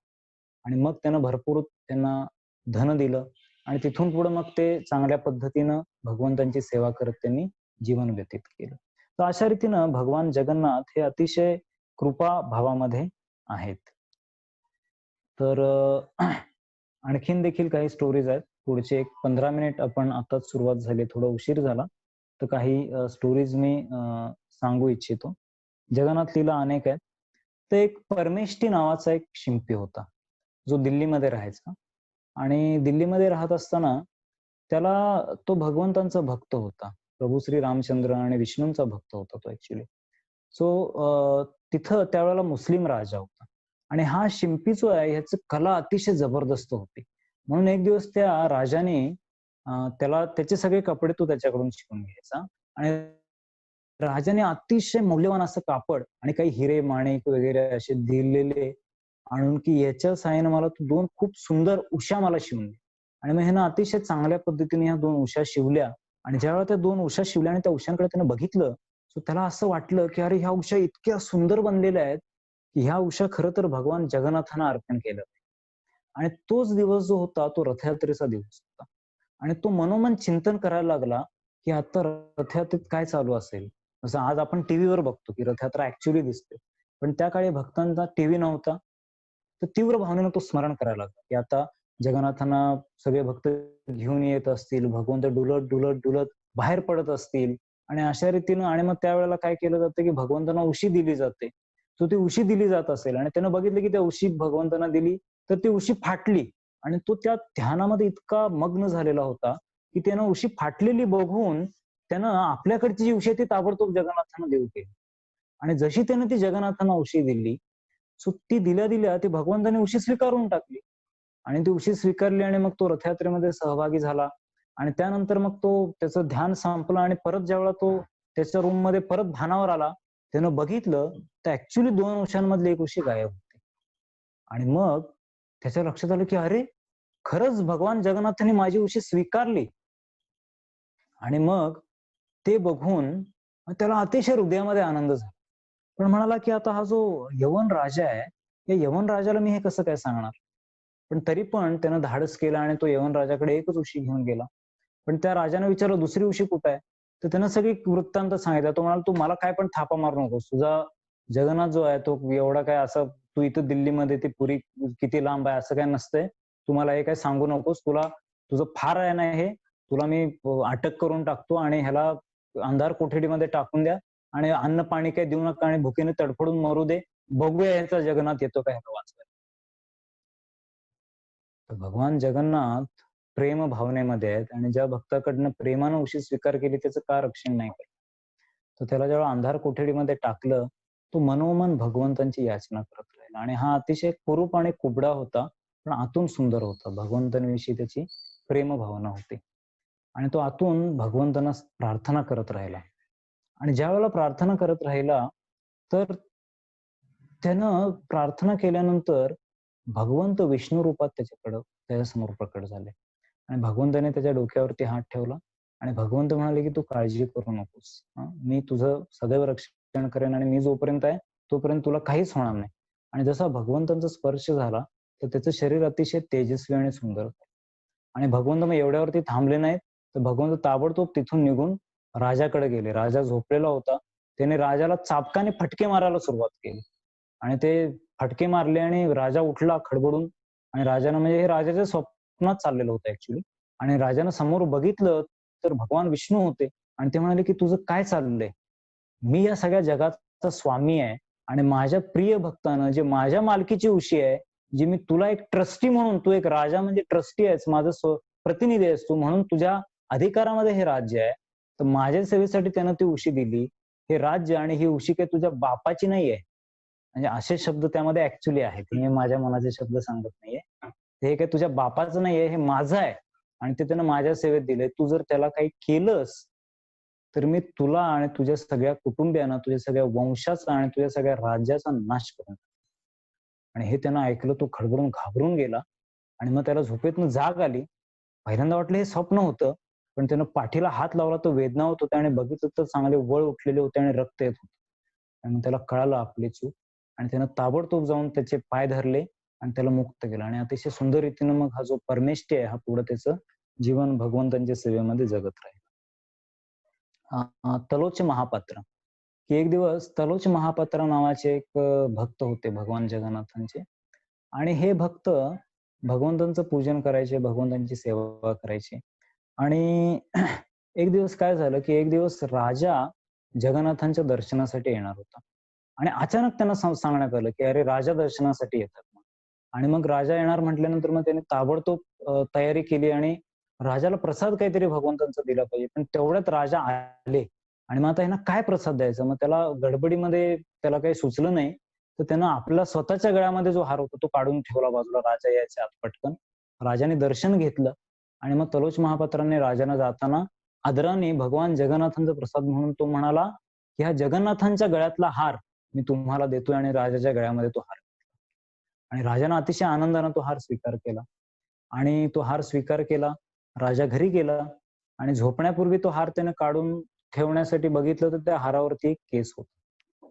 आणि मग त्यानं भरपूर त्यांना धन दिलं आणि तिथून पुढे मग ते चांगल्या पद्धतीनं भगवंतांची सेवा करत त्यांनी जीवन व्यतीत केलं. तर अशा रीतीनं भगवान जगन्नाथ हे अतिशय कृपा भावामध्ये आहेत. तर आणखीन देखील काही स्टोरीज आहेत. पुढचे एक 15 मिनिट आपण आताच सुरुवात झाली, थोडा उशीर झाला. तर काही स्टोरीज मी सांगू इच्छितो. जगन्नाथ लीला अनेक आहेत. तर एक परमेष्ठी नावाचा एक शिंपी होता, जो दिल्लीमध्ये राहायचा आणि दिल्लीमध्ये राहत असताना त्याला तो भगवंतांचा भक्त होता. प्रभू श्री रामचंद्र आणि विष्णूंचा भक्त होता तो ॲक्चुअली. सो तिथं त्यावेळेला मुस्लिम राजा होता आणि हा शिंपी जो आहे ह्याची कला अतिशय जबरदस्त होती. म्हणून एक दिवस त्या राजाने त्याला त्याचे सगळे कपडे तो त्याच्याकडून शिवून घ्यायचा आणि राजाने अतिशय मौल्यवान असं कापड आणि काही हिरे, माणिक वगैरे असे दिलेले आणून, की याच्या सहाय्याने मला तू 2 खूप सुंदर उश्या मला शिवून दे. आणि मग ह्यानं अतिशय चांगल्या पद्धतीने ह्या 2 उश्या शिवल्या आणि ज्यावेळेला त्या 2 उश्या शिवल्या आणि त्या उश्यांकडे त्यानं बघितलं, सो त्याला असं वाटलं, की अरे ह्या उश्या इतक्या सुंदर बनलेल्या आहेत, की ह्या उश्या खरं तर भगवान जगन्नाथांना अर्पण केलं. आणि तोच दिवस जो होता तो रथयात्रेचा दिवस होता. आणि तो मनोमन चिंतन करायला लागला, की आता रथयात्रेत काय चालू असेल? जसं आज आपण टीव्हीवर बघतो, की रथयात्रा ॲक्चुअली दिसते. पण त्या काळी भक्तांचा टीव्ही नव्हता. तर तीव्र भावनेनं तो स्मरण करायला लागला, की आता जगन्नाथांना सगळे भक्त घेऊन येत असतील. भगवंत डुलत, डुलत, डुलत बाहेर पडत असतील आणि अशा रीतीनं आणि मग त्यावेळेला काय केलं जातं, की भगवंतांना उशी दिली जाते. सो ती उशी दिली जात असेल आणि त्यानं बघितलं, की त्या उशी भगवंतांना दिली, तर ती उशी फाटली आणि तो त्या ध्यानामध्ये इतका मग्न झालेला होता, की त्यानं उशी फाटलेली बघून त्यानं आपल्याकडची जी उशी आहे ती ताबडतोब जगन्नाथांना देऊ केली आणि जशी त्यानं ती जगन्नाथांना उशी दिली, सो ती दिल्या-दिल्या ती भगवंतांनी उशी स्वीकारून टाकली आणि ती उशी स्वीकारली आणि मग तो रथयात्रेमध्ये सहभागी झाला आणि त्यानंतर मग तो त्याचं ध्यान संपलं आणि परत ज्यावेळेला तो त्याच्या रूममध्ये परत भानावर आला, त्यानं बघितलं तर ॲक्चुअली 2 उश्यांमधली एक उशी गायब होती आणि मग त्याच्या लक्षात आलं, की अरे, खरंच भगवान जगन्नाथांनी माझी उशी स्वीकारली आणि मग ते बघून त्याला अतिशय हृदयामध्ये आनंद झाला. पण म्हणाला, की आता हा जो यवन राजा आहे, या यवन राजाला मी हे कसं काय सांगणार? पण तरी पण त्यानं धाडस केलं आणि तो यवन राजाकडे एकच उशी घेऊन गेला. पण त्या राजाने विचारलं, "दुसरी उशी कुठे आहे?" तर त्यानं सगळी वृत्तांत सांगितला. तो म्हणाला, "तू मला काय पण थापा मारू नकोस. तुझा जगन्नाथ जो आहे तो एवढा काय असं तू इथं दिल्लीमध्ये ती पुरी किती लांब आहे असं काही नसतंय. तू मला हे काही सांगू नकोस. तुझं फार आहे ना हे, तुला मी अटक करून टाकतो आणि ह्याला अंधार कोठडीमध्ये टाकून द्या आणि अन्न-पाणी काही देऊ नका आणि भुकेने तडफडून मरू दे. बघूया ह्याचा जगन्नाथ येतो का ह्याला वाचवायला." तर भगवान जगन्नाथ प्रेम भावनेमध्ये आहेत आणि ज्या भक्ताकडनं प्रेमानं उशी स्वीकार केली त्याचं का रक्षण नाही केलं? तर त्याला जेव्हा अंधार कोठडीमध्ये टाकलं, तो मनोमन भगवंतांची याचना करत राहिला आणि हा अतिशय कुरूप आणि कुबडा होता, पण आतून सुंदर होता. भगवंतांविषयी त्याची प्रेम भावना होती आणि तो आतून भगवंतांना प्रार्थना करत राहिला आणि ज्यावेळेला प्रार्थना करत राहिला, तर त्यानं प्रार्थना केल्यानंतर भगवंत विष्णू रूपात त्याच्यासमोर प्रकट झाले आणि भगवंताने त्याच्या डोक्यावरती हात ठेवला आणि भगवंत म्हणाले, की "तू काळजी करू नकोस. मी तुझं सदैव रक्षण करेन आणि मी जोपर्यंत आहे, तोपर्यंत तुला काहीच होणार नाही." आणि जसा भगवंतांचा स्पर्श झाला, तर त्याचं शरीर अतिशय तेजस्वी आणि सुंदर झालं. आणि भगवंत मग एवढ्यावरती थांबले नाहीत, तर भगवंत ताबडतोब तिथून निघून राजाकडे गेले. राजा झोपलेला होता. त्याने राजाला चाबकाने फटके मारायला सुरुवात केली. आणि ते फटके मारले आणि राजा उठला खडबडून आणि राजानं म्हणजे हे राजाच्या स्वप्नात चाललेलं होतं ऍक्च्युअली आणि राजानं समोर बघितलं तर भगवान विष्णू होते आणि ते म्हणाले, की "तुझं काय चाललंय? मी या सगळ्या जगाचा स्वामी आहे आणि माझ्या प्रिय भक्तानं जे माझ्या मालकीची उशी आहे, जी मी तुला एक ट्रस्टी म्हणून तू एक राजा म्हणजे ट्रस्टी आहेस, माझा प्रतिनिधी आहेस तू म्हणून तुझ्या अधिकारामध्ये हे राज्य आहे. तर माझ्या सेवेसाठी त्यानं ती उशी दिली. हे राज्य आणि ही उशी काही तुझ्या बापाची नाहीये." म्हणजे असे शब्द त्यामध्ये ऍक्च्युअली आहेत. मी माझ्या मनाचे शब्द सांगत नाहीये. हे काही तुझ्या बापाचं नाहीये, हे माझं आहे आणि ते त्यानं माझ्या सेवेत दिलंय. तू जर त्याला काही केलंस, तर मी तुला आणि तुझ्या सगळ्या कुटुंबियांना, तुझ्या सगळ्या वंशाचा आणि तुझ्या सगळ्या राज्याचा नाश करेन. आणि हे त्यानं ऐकलं. तो खडबडून घाबरून गेला आणि मग त्याला झोपेतनं जाग आली. पहिल्यांदा वाटलं हे स्वप्न होतं. पण त्यानं पाठीला हात लावला, तो वेदना होत होत्या आणि बघितलं तर चांगले वळ उठलेले होते आणि रक्त येत होतं. आणि मग त्याला कळालं आपली चूक आणि त्यानं ताबडतोब जाऊन त्याचे पाय धरले आणि त्याला मुक्त केलं आणि अतिशय सुंदर रीतीनं मग हा जो परमेष्ठी आहे, हा पुढे त्याचं जीवन भगवंतांच्या सेवेमध्ये जगत राहिला. तलोच महापात्र, की एक दिवस तलोच महापात्र नावाचे एक भक्त होते भगवान जगन्नाथांचे आणि हे भक्त भगवंतांचं पूजन करायचे, भगवंतांची सेवा करायचे आणि एक दिवस काय झालं, की एक दिवस राजा जगन्नाथांच्या दर्शनासाठी येणार होता आणि अचानक त्यांना सांगण्यात आलं, की "अरे, राजा दर्शनासाठी येतात." आणि मग राजा येणार म्हटल्यानंतर मग त्याने ताबडतोब तयारी केली आणि राजाला प्रसाद काहीतरी भगवंतांचा दिला पाहिजे. पण तेवढ्यात राजा आले आणि मग आता ह्यांना काय प्रसाद द्यायचा? मग त्याला गडबडीमध्ये त्याला काही सुचलं नाही. तर त्यानं आपला स्वतःच्या गळ्यामध्ये जो हार होता तो काढून ठेवला बाजूला राजा यायच्या आत पटकन. राजाने दर्शन घेतलं आणि मग तलोच महापात्राने राजांना जाताना आदराने भगवान जगन्नाथांचा प्रसाद म्हणून तो म्हणाला, की "हा जगन्नाथांच्या गळ्यातला हार मी तुम्हाला देतोय" आणि राजाच्या गळ्यामध्ये तो हार आणि राजानं अतिशय आनंदाने तो हार स्वीकार केला आणि तो हार स्वीकार केला. राजा घरी गेला आणि झोपण्यापूर्वी तो हार त्याने काढून ठेवण्यासाठी बघितलं तर त्या हारावरती एक केस होता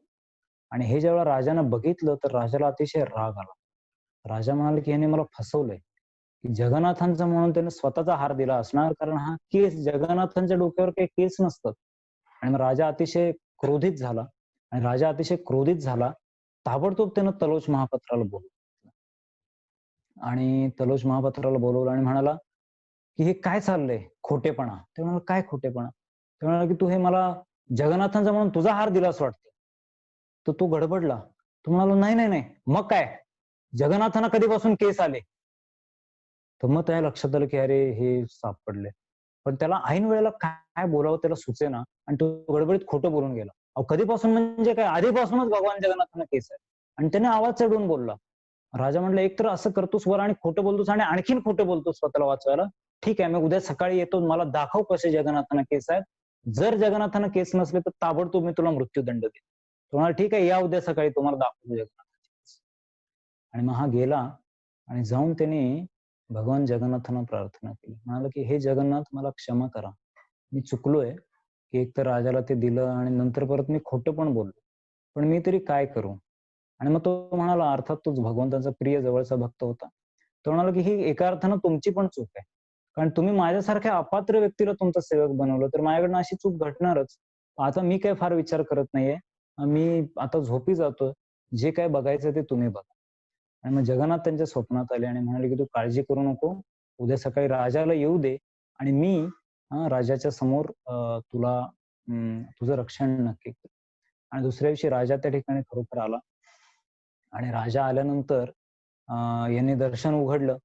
आणि हे जेव्हा राजानं बघितलं तर राजाला अतिशय राग आला. राजा म्हणाले, की "ह्याने मला फसवलंय." की जगन्नाथांचा म्हणून त्याने स्वतःचा हार दिला असणार कारण हा केस जगन्नाथांच्या डोक्यावर काही केस नसतात. आणि मग राजा अतिशय क्रोधित झाला आणि राजा अतिशय क्रोधित झाला. ताबडतोब त्यानं तलोच महापात्राला बोलावलं आणि तलोच महापात्राला बोलावलं आणि म्हणाला, की "हे काय चाललंय? खोटेपणा." ते म्हणाले, "काय खोटेपणा?" ते म्हणाले, की "तू हे मला जगन्नाथांचा म्हणून तुझा हार दिलास वाटतं." तर तो गडबडला. तो म्हणाला, "नाही, नाही, नाही. मग काय? जगन्नाथांना कधीपासून केस आले?" तर मग त्याच्या लक्षात आलं, की अरे हे सापडले. पण त्याला ऐन वेळेला काय बोलावं त्याला सुचेना आणि तो गडबडीत खोटं बोलून गेला. अहो कधीपासून म्हणजे काय आधीपासूनच भगवान जगन्नाथांना केस आहे. आणि त्याने आवाज चढवून बोलला. राजा म्हटला, "एक तर असं करतोस वर आणि खोटं बोलतोस आणि आणखीन खोटं बोलतोस स्वतःला वाचवायला. ठीक आहे, मी उद्या सकाळी येतो. मला दाखव कसे जगन्नाथांना केस आहेत. जर जगन्नाथांना केस नसले तर ताबडतोब मी तुला मृत्यूदंड देईन." तो म्हणाला, "ठीक आहे, या उद्या सकाळी तुम्हाला दाखवतो जगन्नाथांचे केस." आणि मग हा गेला आणि जाऊन त्याने भगवान जगन्नाथांना प्रार्थना केली. म्हणाला, की "हे जगन्नाथ मला क्षमा करा. मी चुकलोय, की एकतर राजाला ते दिलं आणि नंतर परत मी खोटं पण बोललो. पण मी तरी काय करू?" आणि मग तो म्हणाला, अर्थात तोच भगवंताचा प्रिय जवळचा भक्त होता. तो म्हणाला, की "ही एका अर्थानं तुमची पण चूक आहे. कारण तुम्ही माझ्यासारख्या अपात्र व्यक्तीला तुमचा सेवक बनवलं, तर माझ्याकडनं अशी चूक घडणारच. आता मी काही फार विचार करत नाहीये. मी आता झोपी जातोय. जे काही बघायचं ते तुम्ही बघा." आणि मग जगन्नाथ त्यांच्या स्वप्नात आले आणि म्हणाले, की "तू काळजी करू नको. उद्या सकाळी राजाला येऊ दे आणि मी राजाच्या समोर तुला तुझं रक्षण नक्की करेन." आणि दुसऱ्या दिवशी राजा त्या ठिकाणी खरोखर आला आणि राजा आल्यानंतर याने दर्शन उघडलं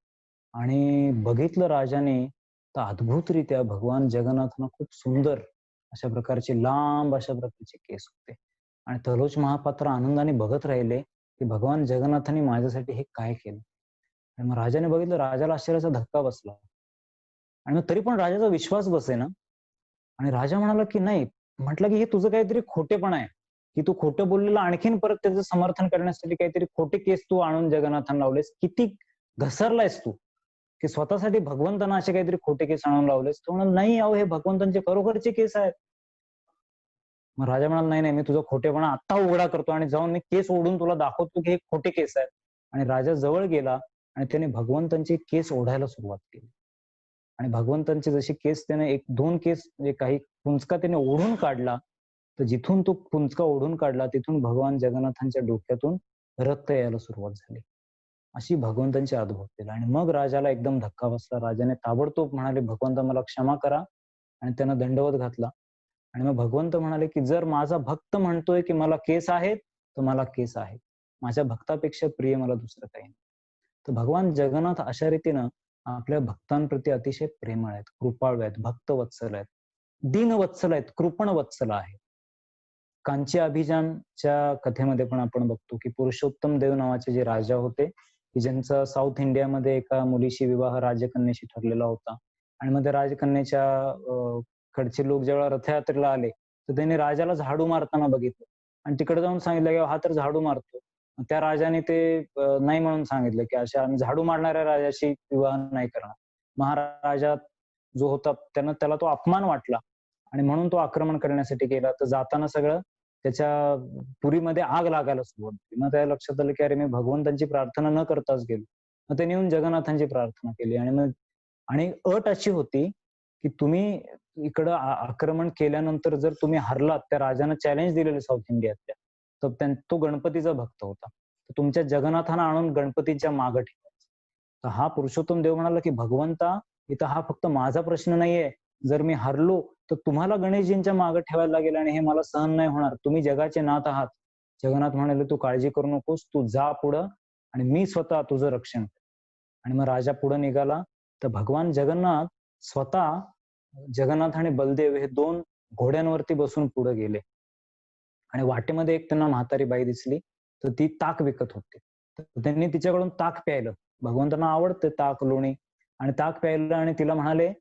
आणि बघितलं राजाने तर अद्भुतरित्या भगवान जगन्नाथांना खूप सुंदर अशा प्रकारचे लांब अशा प्रकारचे केस होते. आणि तलोच महापात्र आनंदाने बघत राहिले, की भगवान जगन्नाथांनी माझ्यासाठी हे काय केलं? आणि मग राजाने बघितलं, राजाला आश्चर्याचा धक्का बसला. आणि मग तरी पण राजाचा विश्वास बसेना. आणि राजा म्हणाला, की नाही, म्हटलं, की "हे तुझं काहीतरी खोटेपणा आहे, की तू खोटं बोललेलं आणखीन परत त्याचं समर्थन करण्यासाठी काहीतरी खोटे केस तू आणून जगन्नाथांना लावलेस. किती घसरलायस तू, की स्वतःसाठी भगवंतांना असे काहीतरी खोटे केस आणून लावलेस." तो म्हणाला, "नाही अहो, हे भगवंतांचे खरोखरचे केस आहेत." मग राजा म्हणाला, "नाही, नाही, मी तुझा खोटेपणा आत्ता उघडा करतो आणि जाऊन मी केस ओढून तुला दाखवतो, की हे खोटे केस आहेत." आणि राजा जवळ गेला आणि त्याने भगवंतांचे केस ओढायला सुरुवात केली. आणि भगवंतांचे जसे केस त्याने 1-2 केस म्हणजे काही पुंचका त्याने ओढून काढला, तर जिथून तो पुंचका ओढून काढला, तिथून भगवान जगन्नाथांच्या डोक्यातून रक्त यायला सुरुवात झाली. अशी भगवंतांची अद्भुत लीला. आणि मग राजाला एकदम धक्का बसला. राजाने ताबडतोब म्हणाले, "भगवंता मला क्षमा करा." आणि त्यांना दंडवत घातला. आणि मग भगवंत म्हणाले, की "जर माझा भक्त म्हणतोय, की मला केस आहेत, तर मला केस आहेत. माझ्या भक्तापेक्षा प्रिय मला दुसरं काही नाही." तर भगवान जगन्नाथ अशा रीतीनं आपल्या भक्तांप्रती अतिशय प्रेमळ आहेत, कृपाळू आहेत, भक्तवत्सल आहेत, दीनवत्सल आहेत, कृपणवत्सल आहे. कांची अभिजानच्या कथेमध्ये पण आपण बघतो, की पुरुषोत्तम देव नावाचे जे राजा होते, की ज्यांचा साउथ इंडियामध्ये एका मुलीशी विवाह राजकन्येशी ठरलेला होता. आणि मग त्या राजकन्येच्या कडचे लोक जेव्हा रथयात्रेला आले, तर त्यांनी राजाला झाडू मारताना बघितलं आणि तिकडे जाऊन सांगितलं, की "हा तर झाडू मारतो." मग त्या राजाने ते नाही म्हणून सांगितलं, की "अशा आम्ही झाडू मारणाऱ्या राजाशी विवाह नाही करणार." महाराजा जो होता त्याला तो अपमान वाटला आणि म्हणून तो आक्रमण करण्यासाठी गेला. तर जाताना सगळं त्याच्या पुरीमध्ये आग लागायला सुरुवात झाली. मग त्याच्या लक्षात आलं, की अरे मी भगवंतांची प्रार्थना न करताच गेलो. मग त्याने येऊन जगन्नाथांची प्रार्थना केली आणि मग आणि अट अशी होती, की तुम्ही इकडं आक्रमण केल्यानंतर जर तुम्ही हरलात, त्या राजानं चॅलेंज दिलेलं साउथ इंडियातल्या, तर तो गणपतीचा भक्त होता. तर तुमच्या जगन्नाथांना आणून गणपतीच्या मागे ठेवायचं. तर हा पुरुषोत्तम देव म्हणाला, की "भगवंता, इथं हा फक्त माझा प्रश्न नाहीये. जर मी हरलो, तर तुम्हाला गणेशजींच्या मागे ठेवायला लागेल आणि हे मला सहन नाही होणार. तुम्ही जगाचे नाथ आहात." जगन्नाथ म्हणाले, "तू काळजी करू नकोस. तू जा पुढं आणि मी स्वतः तुझं रक्षण करेन." आणि मग राजा पुढे निघाला. तर भगवान जगन्नाथ स्वतः जगन्नाथ आणि बलदेव हे 2 घोड्यांवरती बसून पुढे गेले. आणि वाटेमध्ये एक त्यांना म्हातारी बाई दिसली, तर ती ताक विकत होती. तर त्यांनी तिच्याकडून ताक प्यायलं. भगवंतांना आवडते ताक, लोणी आणि ताक प्यायलं आणि तिला म्हणाले,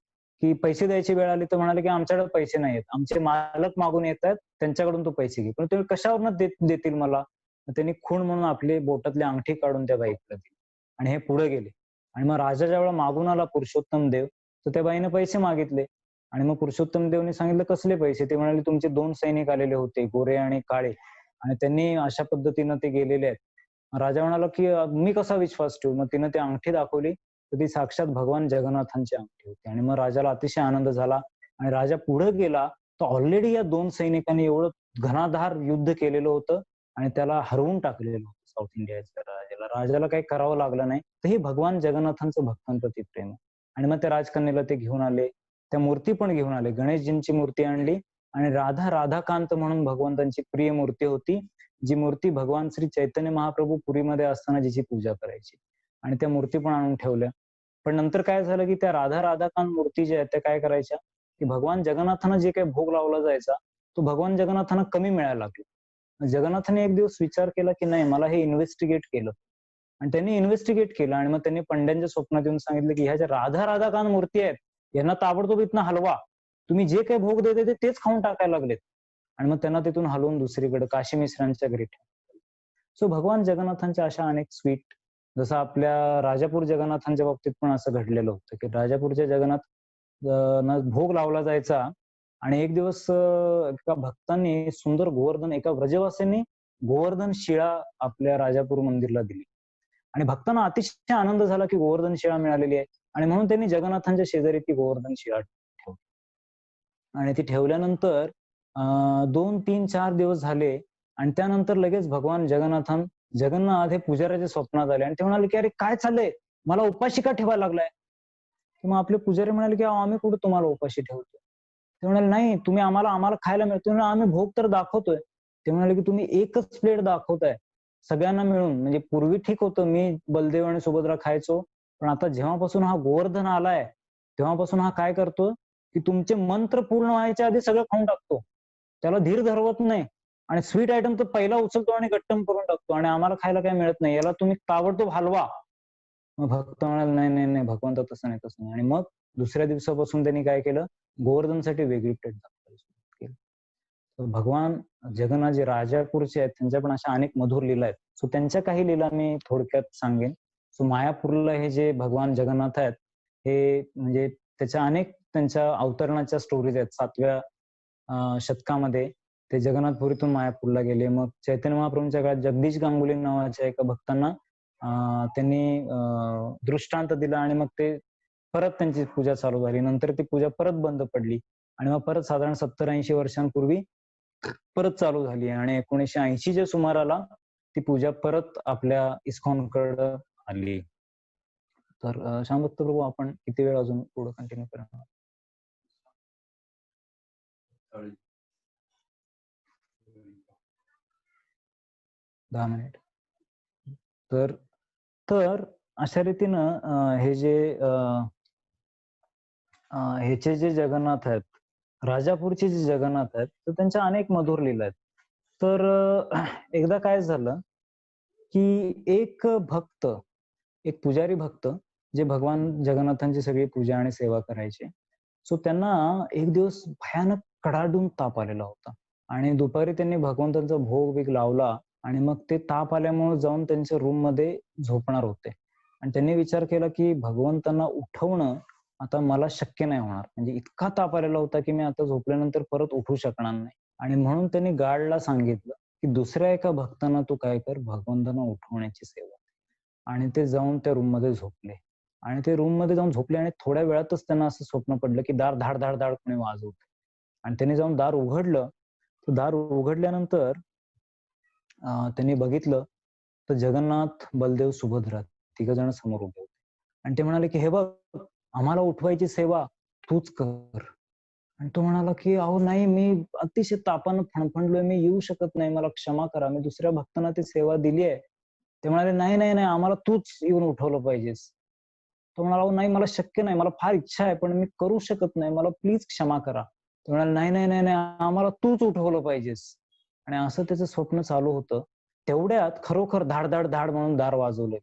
की पैसे द्यायची वेळ आली तर म्हणाले, की "आमच्याकडे पैसे नाहीयेत. आमचे मालक मागून येतायत, त्यांच्याकडून तू पैसे घे. पण तुम्ही कशावरनं देतील मला?" मग त्यांनी खूण म्हणून आपली बोटातली अंगठी काढून त्या बाईकडे दिली आणि हे पुढे गेले. आणि मग राजा ज्यावेळेला मागून आला पुरुषोत्तम देव, तर त्या बाईने पैसे मागितले. आणि मग पुरुषोत्तम देवने सांगितलं, "कसले पैसे?" ते म्हणाले, "तुमचे 2 सैनिक आलेले होते, गोरे आणि काळे आणि त्यांनी अशा पद्धतीनं ते गेलेले आहेत." राजा म्हणाला, की "मी कसा विश्वास ठेवू?" मग तिनं ती अंगठी दाखवली, तर ती साक्षात भगवान जगन्नाथांची अंगठी होती. आणि मग राजाला अतिशय आनंद झाला आणि राजा पुढे गेला, तर ऑलरेडी या 2 सैनिकांनी एवढं घणाधार युद्ध केलेलं होतं आणि त्याला हरवून टाकलेलं होतं साउथ इंडियाच्या राजाला. राजाला काही करावं लागलं नाही. तर हे भगवान जगन्नाथांचं भक्तांप्रती प्रेम आहे. आणि मग त्या राजकन्येला ते घेऊन आले. त्या मूर्ती पण घेऊन आले. गणेशजींची मूर्ती आणली आणि राधाकांत म्हणून भगवंतांची प्रिय मूर्ती होती. जी मूर्ती भगवान श्री चैतन्य महाप्रभू पुरीमध्ये असताना जिची पूजा करायची. आणि त्या मूर्ती पण आणून ठेवल्या. पण नंतर काय झालं, की त्या राधाकांत मूर्ती ज्या आहेत त्या काय करायच्या, की भगवान जगन्नाथांना जे काही भोग लावला जायचा, तो भगवान जगन्नाथांना कमी मिळायला लागला. मग जगन्नाथांनी एक दिवस विचार केला, की नाही मला हे इन्व्हेस्टिगेट केलं. आणि त्यांनी इन्व्हेस्टिगेट केलं आणि मग त्यांनी पंड्यांच्या स्वप्नात येऊन सांगितलं, की ह्या ज्या राधाकांत मूर्ती आहेत, यांना ताबडतोब इथनं हलवा. तुम्ही जे काही भोग देते ते तेच खाऊन टाकायला लागलेत. आणि मग त्यांना तिथून हलवून दुसरीकडे काशी मिश्रांच्या घरी ठेवलं. सो भगवान जगन्नाथांच्या अशा अनेक स्वीट जसं आपल्या राजापूर जगन्नाथांच्या बाबतीत पण असं घडलेलं होतं, की राजापूरच्या जगन्नाथ ना भोग लावला जायचा आणि एक दिवस एका भक्तांनी सुंदर गोवर्धन एका व्रजवासींनी गोवर्धन शिळा आपल्या राजापूर मंदिरला दिली. आणि भक्तांना अतिशय आनंद झाला, की गोवर्धन शिळा मिळालेली आहे आणि म्हणून त्यांनी जगन्नाथांच्या शेजारी ती गोवर्धन शिळा ठेवली. आणि ती ठेवल्यानंतर 2, 3, 4 दिवस झाले आणि त्यानंतर लगेच भगवान जगन्नाथ हे पुजाऱ्याच्या स्वप्नात आले आणि ते म्हणाले, की "अरे काय चाललंय? मला उपाशी का ठेवायला लागलाय?" तर मग आपले पुजारी म्हणाले, की "अहो आम्ही कुठे तुम्हाला उपाशी ठेवतोय." ते म्हणाले, "नाही तुम्ही आम्हाला आम्हाला खायला मिळतं." म्हणाले, "आम्ही भोग तर दाखवतोय." ते म्हणाले, की "तुम्ही एकच प्लेट दाखवताय सगळ्यांना मिळून. म्हणजे पूर्वी ठीक होतं मी, बलदेव आणि सुभद्रा खायचो. पण आता जेव्हापासून हा गोवर्धन आलाय, तेव्हापासून हा काय करतो, की तुमचे मंत्र पूर्ण व्हायच्या आधी सगळं खाऊन टाकतो. त्याला धीर धरवत नाही आणि स्वीट आयटम तो पहिला उचलतो आणि गट्टम करून टाकतो आणि आम्हाला खायला काही मिळत नाही. याला तुम्ही ताबडतोब हलवा. मग भक्त म्हणाले, "नाही, नाही, नाही भगवंता तसं नाही, तसं नाही." आणि मग दुसऱ्या दिवसापासून त्यांनी काय केलं, गोवर्धनसाठी वेगळी प्लेट दाखवायला सुरुवात केली. तर भगवान जगन्नाथ जे राजापूरचे आहेत, त्यांच्या पण अशा अनेक मधुर लीला आहेत. सो त्यांच्या काही लीला मी थोडक्यात सांगेन. सो मायापूरला हे जे भगवान जगन्नाथ आहेत, हे म्हणजे त्याच्या अनेक त्यांच्या अवतरणाच्या स्टोरीज आहेत. 7व्या शतकामध्ये ते जगन्नाथपुरीतून मायापूरला गेले. मग चैतन्य महाप्रभूंच्या काळात जगदीश गांगुली नावाच्या एका भक्तांना त्यांनी दृष्टांत दिला आणि मग ते परत त्यांची पूजा चालू झाली. नंतर ती पूजा परत बंद पडली आणि मग परत साधारण 70-80 वर्षांपूर्वी परत चालू झाली आणि 1980च्या सुमाराला ती पूजा परत आपल्या इस्कॉनकडं आली. तर श्यामभक्त प्रभू आपण किती वेळ अजून पुढे कंटिन्यू करणार? 10 मिनिट. तर तर अशा रीतीनं हे जे ह्याचे जे जगन्नाथ आहेत, राजापूरचे जे जगन्नाथ आहेत, तर त्यांच्या अनेक मधुर लीला आहेत. तर एकदा काय झालं, की एक पुजारी भक्त जे भगवान जगन्नाथांची सगळी पूजा आणि सेवा करायचे. सो त्यांना एक दिवस भयानक कडाडून ताप आलेला होता आणि दुपारी त्यांनी भगवंतांचा भोग-बिग लावला आणि मग ते ताप आल्यामुळे जाऊन त्यांच्या रूममध्ये झोपणार होते आणि त्यांनी विचार केला, की भगवंतांना उठवणं आता मला शक्य नाही होणार. म्हणजे इतका ताप आलेला होता, की मी आता झोपल्यानंतर परत उठू शकणार नाही आणि म्हणून त्यांनी गार्डला सांगितलं, की दुसऱ्या एका भक्तांना तू काय कर, भगवंतांना उठवण्याची सेवा. आणि ते जाऊन त्या रूममध्ये झोपले आणि ते रूममध्ये जाऊन झोपले आणि थोड्या वेळातच त्यांना असं स्वप्न पडलं, की दार धाड-धाड-धाड कोणी वाजवतंय आणि त्यांनी जाऊन दार उघडलं. तर दार उघडल्यानंतर त्यांनी बघितलं तर जगन्नाथ, बलदेव, सुभद्रा तिघ जण समोर उभे होते आणि ते म्हणाले, की "हे बघ, आम्हाला उठवायची सेवा तूच कर." आणि तो म्हणाला, की "अहो नाही, मी अतिशय तापानं फणफणलोय, मी येऊ शकत नाही. मला क्षमा करा. मी दुसऱ्या भक्तांना ती सेवा दिली आहे." ते म्हणाले, "नाही, नाही, नाही, आम्हाला तूच येऊन उठवलं पाहिजेस." तो म्हणाला, "अहो नाही, मला शक्य नाही. मला फार इच्छा आहे, पण मी करू शकत नाही. मला प्लीज क्षमा करा." तो म्हणाला, "नाही, नाही, नाही, नाही, आम्हाला तूच उठवलं पाहिजेस." आणि असं त्याचं स्वप्न चालू होतं. तेवढ्यात खरोखर धाड-धाड-धाड म्हणून दार वाजवलं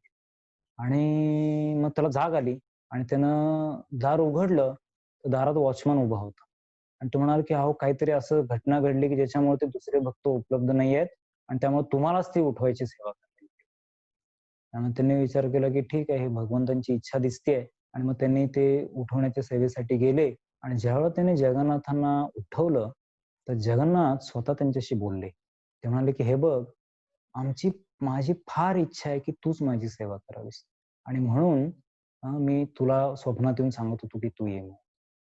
आणि मग त्याला जाग आली आणि त्यानं दार उघडलं, तर दारात वॉचमन उभा होता. आणि तो म्हणाला, की "अहो काहीतरी असं घटना घडली, की ज्याच्यामुळे ते दुसरे भक्त उपलब्ध नाहीयेत आणि त्यामुळे तुम्हालाच ती उठवायची सेवा करावी लागेल." त्यामुळे त्यांनी विचार केला, की ठीक आहे, ही भगवंतांची इच्छा दिसतीये आणि मग त्यांनी ते उठवण्याच्या सेवेसाठी गेले आणि ज्यावेळेला त्यांनी जगन्नाथांना उठवलं, तर जगन्नाथ स्वतः त्यांच्याशी बोलले. ते म्हणाले, की "हे बघ, आमची माझी फार इच्छा आहे, की तूच माझी सेवा करावीस आणि म्हणून मी तुला स्वप्नात येऊन सांगत होतो, की तू ये म्हणून.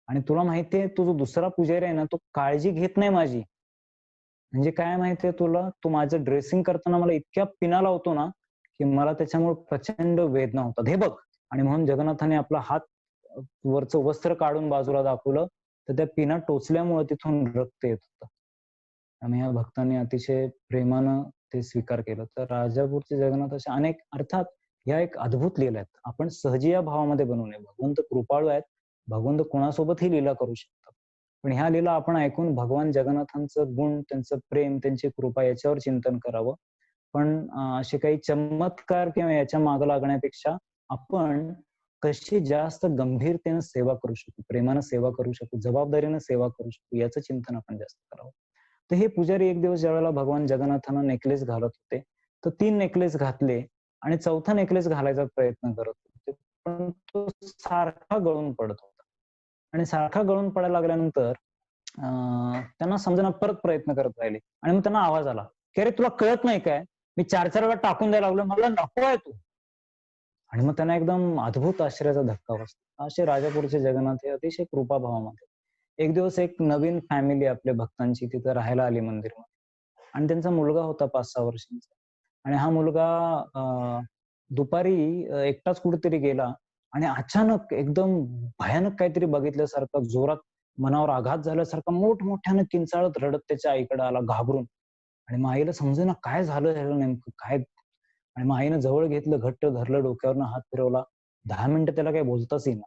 आणि तुला माहितीये तो जो दुसरा पुजारी आहे ना, तो काळजी घेत नाही माझी. म्हणजे काय माहितीये तुला, तो माझं ड्रेसिंग करताना मला इतक्या पिना लावतो ना, की मला त्याच्यामुळे प्रचंड वेदना होतात. हे बघ." आणि म्हणून जगन्नाथाने आपला हात वरचं वस्त्र काढून बाजूला दाखवलं, तर त्या पिना टोचल्यामुळे तिथून रक्त येत होतं. आणि या भक्तांनी अतिशय प्रेमानं ते स्वीकार केलं. तर राजापूरचे जगन्नाथ अशा अनेक अर्थात ह्या एक अद्भुत लीला आहेत. आपण सहजी या भावामध्ये बनवू नये. भगवंत कृपाळू आहेत. भगवंत कोणासोबतही लीला करू शकतात. पण ह्या लीला आपण ऐकून भगवान जगन्नाथांचं गुण, त्यांचं प्रेम, त्यांची कृपा याच्यावर चिंतन करावं. पण असे काही चमत्कार किंवा याच्या मागे लागण्यापेक्षा आपण कशी जास्त गंभीरतेनं सेवा करू शकू, प्रेमानं सेवा करू शकू, जबाबदारीनं सेवा करू शकू, याचं चिंतन आपण जास्त करावं. तर हे पुजारी एक दिवस ज्यावेळेला भगवान जगन्नाथांना नेकलेस घालत होते, तर 3 नेकलेस घातले आणि 4था नेकलेस घालायचा प्रयत्न करत होते. पण तो सारखा गळून पडत होता आणि सारखा गळून पडायला लागल्यानंतर त्यांना समजेना परत प्रयत्न करत राहिले आणि मग त्यांना आवाज आला, की "अरे तुला कळत नाही काय? मी 4-4 वेळा टाकून द्यायला लागलोय. मला नको आहे तू." आणि मग त्यांना एकदम अद्भुत आश्चर्याचा धक्का बसला. असे राजापूरचे जगन्नाथ हे अतिशय कृपाभावामध्ये. एक दिवस एक नवीन फॅमिली आपल्या भक्तांची तिथं राहायला आली मंदिरमध्ये आणि त्यांचा मुलगा होता 5-6 वर्षांचा आणि हा मुलगा दुपारी एकटाच कुठेतरी गेला आणि अचानक एकदम भयानक काहीतरी बघितल्यासारखं जोरात मनावर आघात झाल्यासारखा मोठमोठ्यानं किंचाळत रडत त्याच्या आईकडे आला घाबरून आणि मग आईला समजेना काय झालं ह्याला नेमकं काय आणि मग आईनं जवळ घेतलं, घट्ट धरलं, डोक्यावरनं हात फिरवला 10 मिनिटं त्याला काही बोलताच येईना.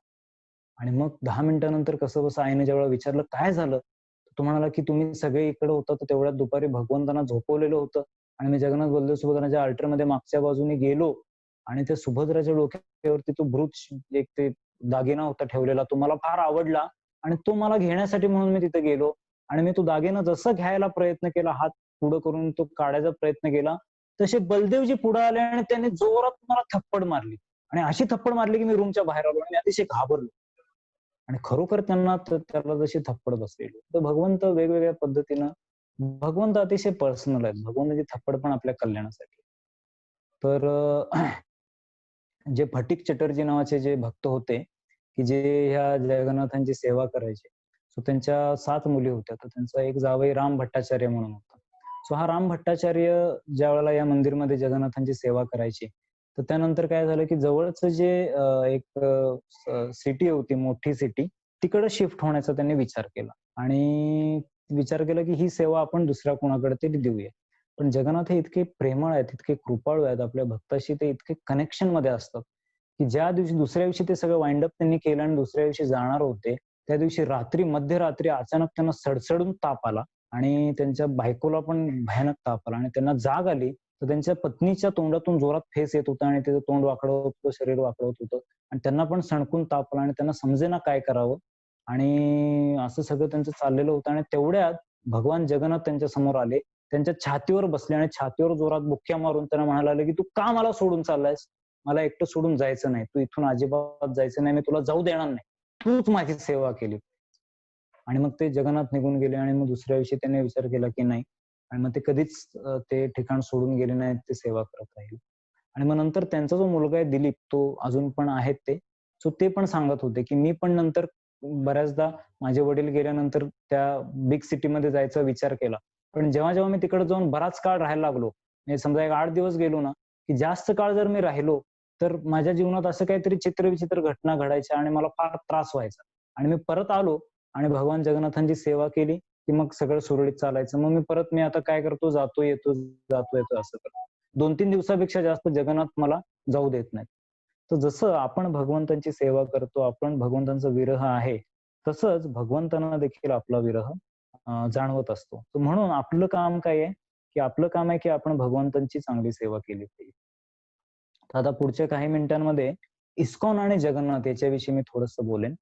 आणि मग 10 मिनिटानंतर कसंबसं आईने जेव्हा विचारलं, "काय झालं?" तर तो म्हणाला, की "तुम्ही सगळे इकडे होता, तर तेवढ्यात दुपारी भगवंतांना झोपवलेलं होतं आणि मी जगन्नाथ बलदेव सुभद्रांच्या अल्टरमध्ये मागच्या बाजूने गेलो आणि त्या सुभद्राच्या डोक्यावरती तो ब्रूच एक ते दागिना होता ठेवलेला. तो मला फार आवडला आणि तो मला घेण्यासाठी म्हणून मी तिथे गेलो आणि मी तो दागिना जसं घ्यायला प्रयत्न केला, हात पुढं करून तो काढायचा प्रयत्न केला, तसे बलदेवजी पुढे आले आणि त्यांनी जोरात मला थप्पड मारली आणि अशी थप्पड मारली, की मी रूमच्या बाहेर आलो आणि मी अतिशय घाबरलो. आणि खरोखर त्यांना त्याला जशी थप्पड बसलेली. तर भगवंत वेगवेगळ्या पद्धतीनं भगवंत अतिशय पर्सनल आहेत. भगवंताची थप्पड पण आपल्या कल्याणासाठी. तर जे फटीक चटर्जी नावाचे जे भक्त होते, की जे ह्या जगन्नाथांची सेवा करायचे. सो त्यांच्या 7 मुली होत्या. तर त्यांचा एक जावई राम भट्टाचार्य म्हणून होता. सो हा राम भट्टाचार्य ज्यावेळेला या मंदिरमध्ये जगन्नाथांची सेवा करायचे, तर त्यानंतर काय झालं, की जवळचं जे सिटी होती, मोठी सिटी, तिकडे शिफ्ट होण्याचा त्यांनी विचार केला आणि विचार केला, की ही सेवा आपण दुसऱ्या कोणाकडे तरी देऊया. पण जगन्नाथ हे इतके प्रेमळ आहेत, इतके कृपाळू आहेत, आपल्या भक्ताशी ते इतके कनेक्शनमध्ये असतात, की ज्या दिवशी दुसऱ्या दिवशी ते सगळं वाइंड अप त्यांनी केलं आणि दुसऱ्या दिवशी जाणार होते, त्या दिवशी मध्यरात्री अचानक त्यांना सडसडून ताप आला आणि त्यांच्या बायकोला पण भयानक ताप आला आणि त्यांना जाग आली, तर त्यांच्या पत्नीच्या तोंडातून जोरात फेस येत होता आणि तिचं तोंड वाकडं होत होतं, शरीर वाकडं होत होतं आणि त्यांना पण सणकून ताप आला आणि त्यांना समजेना काय करावं आणि असं सगळं त्यांचं चाललेलं होतं आणि तेवढ्यात भगवान जगन्नाथ त्यांच्या समोर आले. त्यांच्या छातीवर बसले आणि छातीवर जोरात बुक्क्या मारून त्यांना म्हणायला लागले, की "तू का मला सोडून चाललायस? मला एकटं सोडून जायचं नाही. तू इथून अजिबात जायचं नाही. मी तुला जाऊ देणार नाही. तूच माझी सेवा केली." आणि मग ते जगन्नाथ निघून गेले आणि मग दुसऱ्या दिवशी त्यांनी विचार केला, की नाही आणि मग ते कधीच ते ठिकाण सोडून गेले नाहीत. ते सेवा करत राहिले. आणि मग नंतर त्यांचा जो मुलगा आहे दिलीप, तो अजून पण आहेत ते. सो ते पण सांगत होते, की मी पण नंतर बऱ्याचदा माझे वडील गेल्यानंतर त्या बिग सिटीमध्ये जायचा विचार केला. पण जेव्हा-जेव्हा मी तिकडे जाऊन बराच काळ राहायला लागलो, म्हणजे समजा एक 8 दिवस गेलो ना, की जास्त काळ जर मी राहिलो, तर माझ्या जीवनात असं काहीतरी चित्रविचित्र घटना घडायच्या आणि मला फार त्रास व्हायचा. आणि मी परत आलो आणि भगवान जगन्नाथांची सेवा केली, की मग सगळं सुरळीत चालायचं. मग मी आता काय करतो, जातो येतो, जातो येतो असं करतो. 2-3 दिवसापेक्षा जास्त जगन्नाथ मला जाऊ देत नाहीत. तर जसं आपण भगवंतांची सेवा करतो, आपण भगवंतांचा विरह आहे, तसंच भगवंतांना देखील आपला विरह जाणवत असतो. तर म्हणून आपलं काम काय आहे, की आपलं काम आहे, की आपण भगवंतांची चांगली सेवा केली पाहिजे. तर आता पुढच्या काही मिनिटांमध्ये इस्कॉन आणि जगन्नाथ याच्याविषयी मी थोडंसं बोलेन.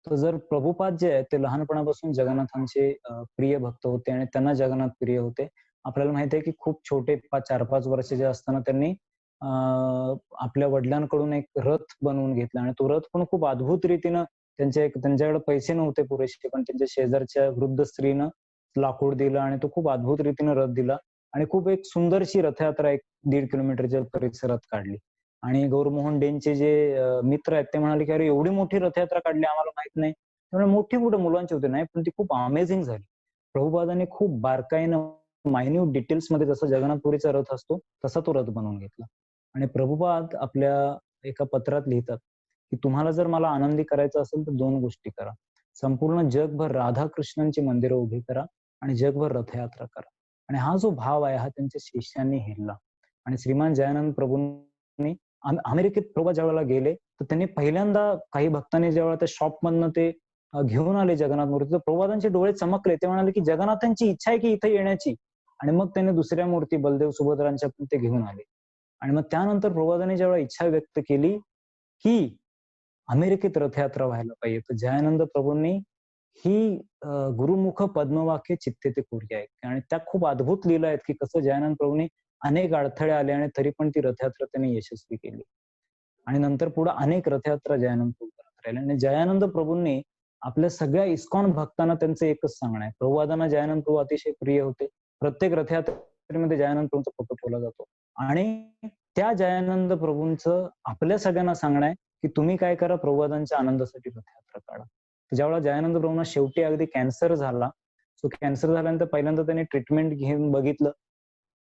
तर जर प्रभुपाद जे आहेत ते लहानपणापासून जगन्नाथांचे प्रिय भक्त होते आणि त्यांना जगन्नाथ प्रिय होते. आपल्याला माहिती आहे, की खूप छोटे 4-5 वर्षाचे असताना त्यांनी आपल्या वडिलांकडून एक रथ बनवून घेतला आणि तो रथ पण खूप अद्भुत रीतीनं त्यांच्याकडे पैसे नव्हते पुरेसे, पण त्यांच्या शेजारच्या वृद्ध स्त्रीनं लाकूड दिलं आणि तो खूप अद्भुत रीतीनं रथ दिला आणि खूप एक सुंदरशी रथयात्रा 1-1.5 किलोमीटरच्या परिसरात काढली. आणि गौरमोहन डेंचे जे मित्र आहेत ते म्हणाले, की "अरे एवढी मोठी रथयात्रा काढली आम्हाला माहीत नाही." त्यामुळे मोठी कुठे मुलांची होती नाही, पण ती खूप अमेझिंग झाली. प्रभुपादांनी खूप बारकाईनं मायन्यूट डिटेल्समध्ये जसा जगन्नाथपुरीचा रथ असतो, तसा तो रथ बनवून घेतला. आणि प्रभुपाद आपल्या एका पत्रात लिहितात, की "तुम्हाला जर मला आनंदी करायचं असेल तर 2 गोष्टी करा. संपूर्ण जगभर राधाकृष्णांची मंदिरं उभी करा आणि जगभर रथयात्रा करा." आणि हा जो भाव आहे, हा त्यांच्या शिष्यांनी हेरला. आणि श्रीमान जयानंद प्रभूंनी अमेरिकेत प्रभुपाद ज्यावेळेला गेले, तर त्यांनी पहिल्यांदा काही भक्तांनी ज्यावेळेला त्या शॉपमधनं ते घेऊन आले जगन्नाथ मूर्ती, तर प्रभुपादांचे डोळे चमकले. ते म्हणाले, की "जगन्नाथांची इच्छा आहे की इथे येण्याची." आणि मग त्यांनी दुसऱ्या मूर्ती बलदेव, सुभद्रांच्या पण ते घेऊन आले. आणि मग त्यानंतर प्रभुपादांनी जेव्हा इच्छा व्यक्त केली, की अमेरिकेत रथयात्रा व्हायला पाहिजे, तर जयानंद प्रभूंनी ही गुरुमुख पद्मवाक्य चित्ते ते कोरी आहे आणि त्या खूप अद्भुत लिहिलं आहेत, की कसं जयानंद प्रभूंनी अनेक अडथळे आले आणि तरी पण ती रथयात्रा त्यांनी यशस्वी केली. आणि नंतर पुढे अनेक रथयात्रा जयानंद प्रभू करत राहिले आणि जयानंद प्रभूंनी आपल्या सगळ्या इस्कॉन भक्तांना त्यांचं एकच सांगणं आहे. प्रभुपादांना जयानंद प्रभू अतिशय प्रिय होते. प्रत्येक रथयात्रेमध्ये जयानंद प्रभूंचा फोटो ठेवला जातो आणि त्या जयानंद प्रभूंचं आपल्या सगळ्यांना सांगणं आहे, की तुम्ही काय करा प्रभुपादांच्या आनंदासाठी रथयात्रा काढा. तर ज्यावेळेला जयानंद प्रभूंना शेवटी अगदी कॅन्सर झाला. सो कॅन्सर झाल्यानंतर पहिल्यांदा त्यांनी ट्रीटमेंट घेऊन बघितलं.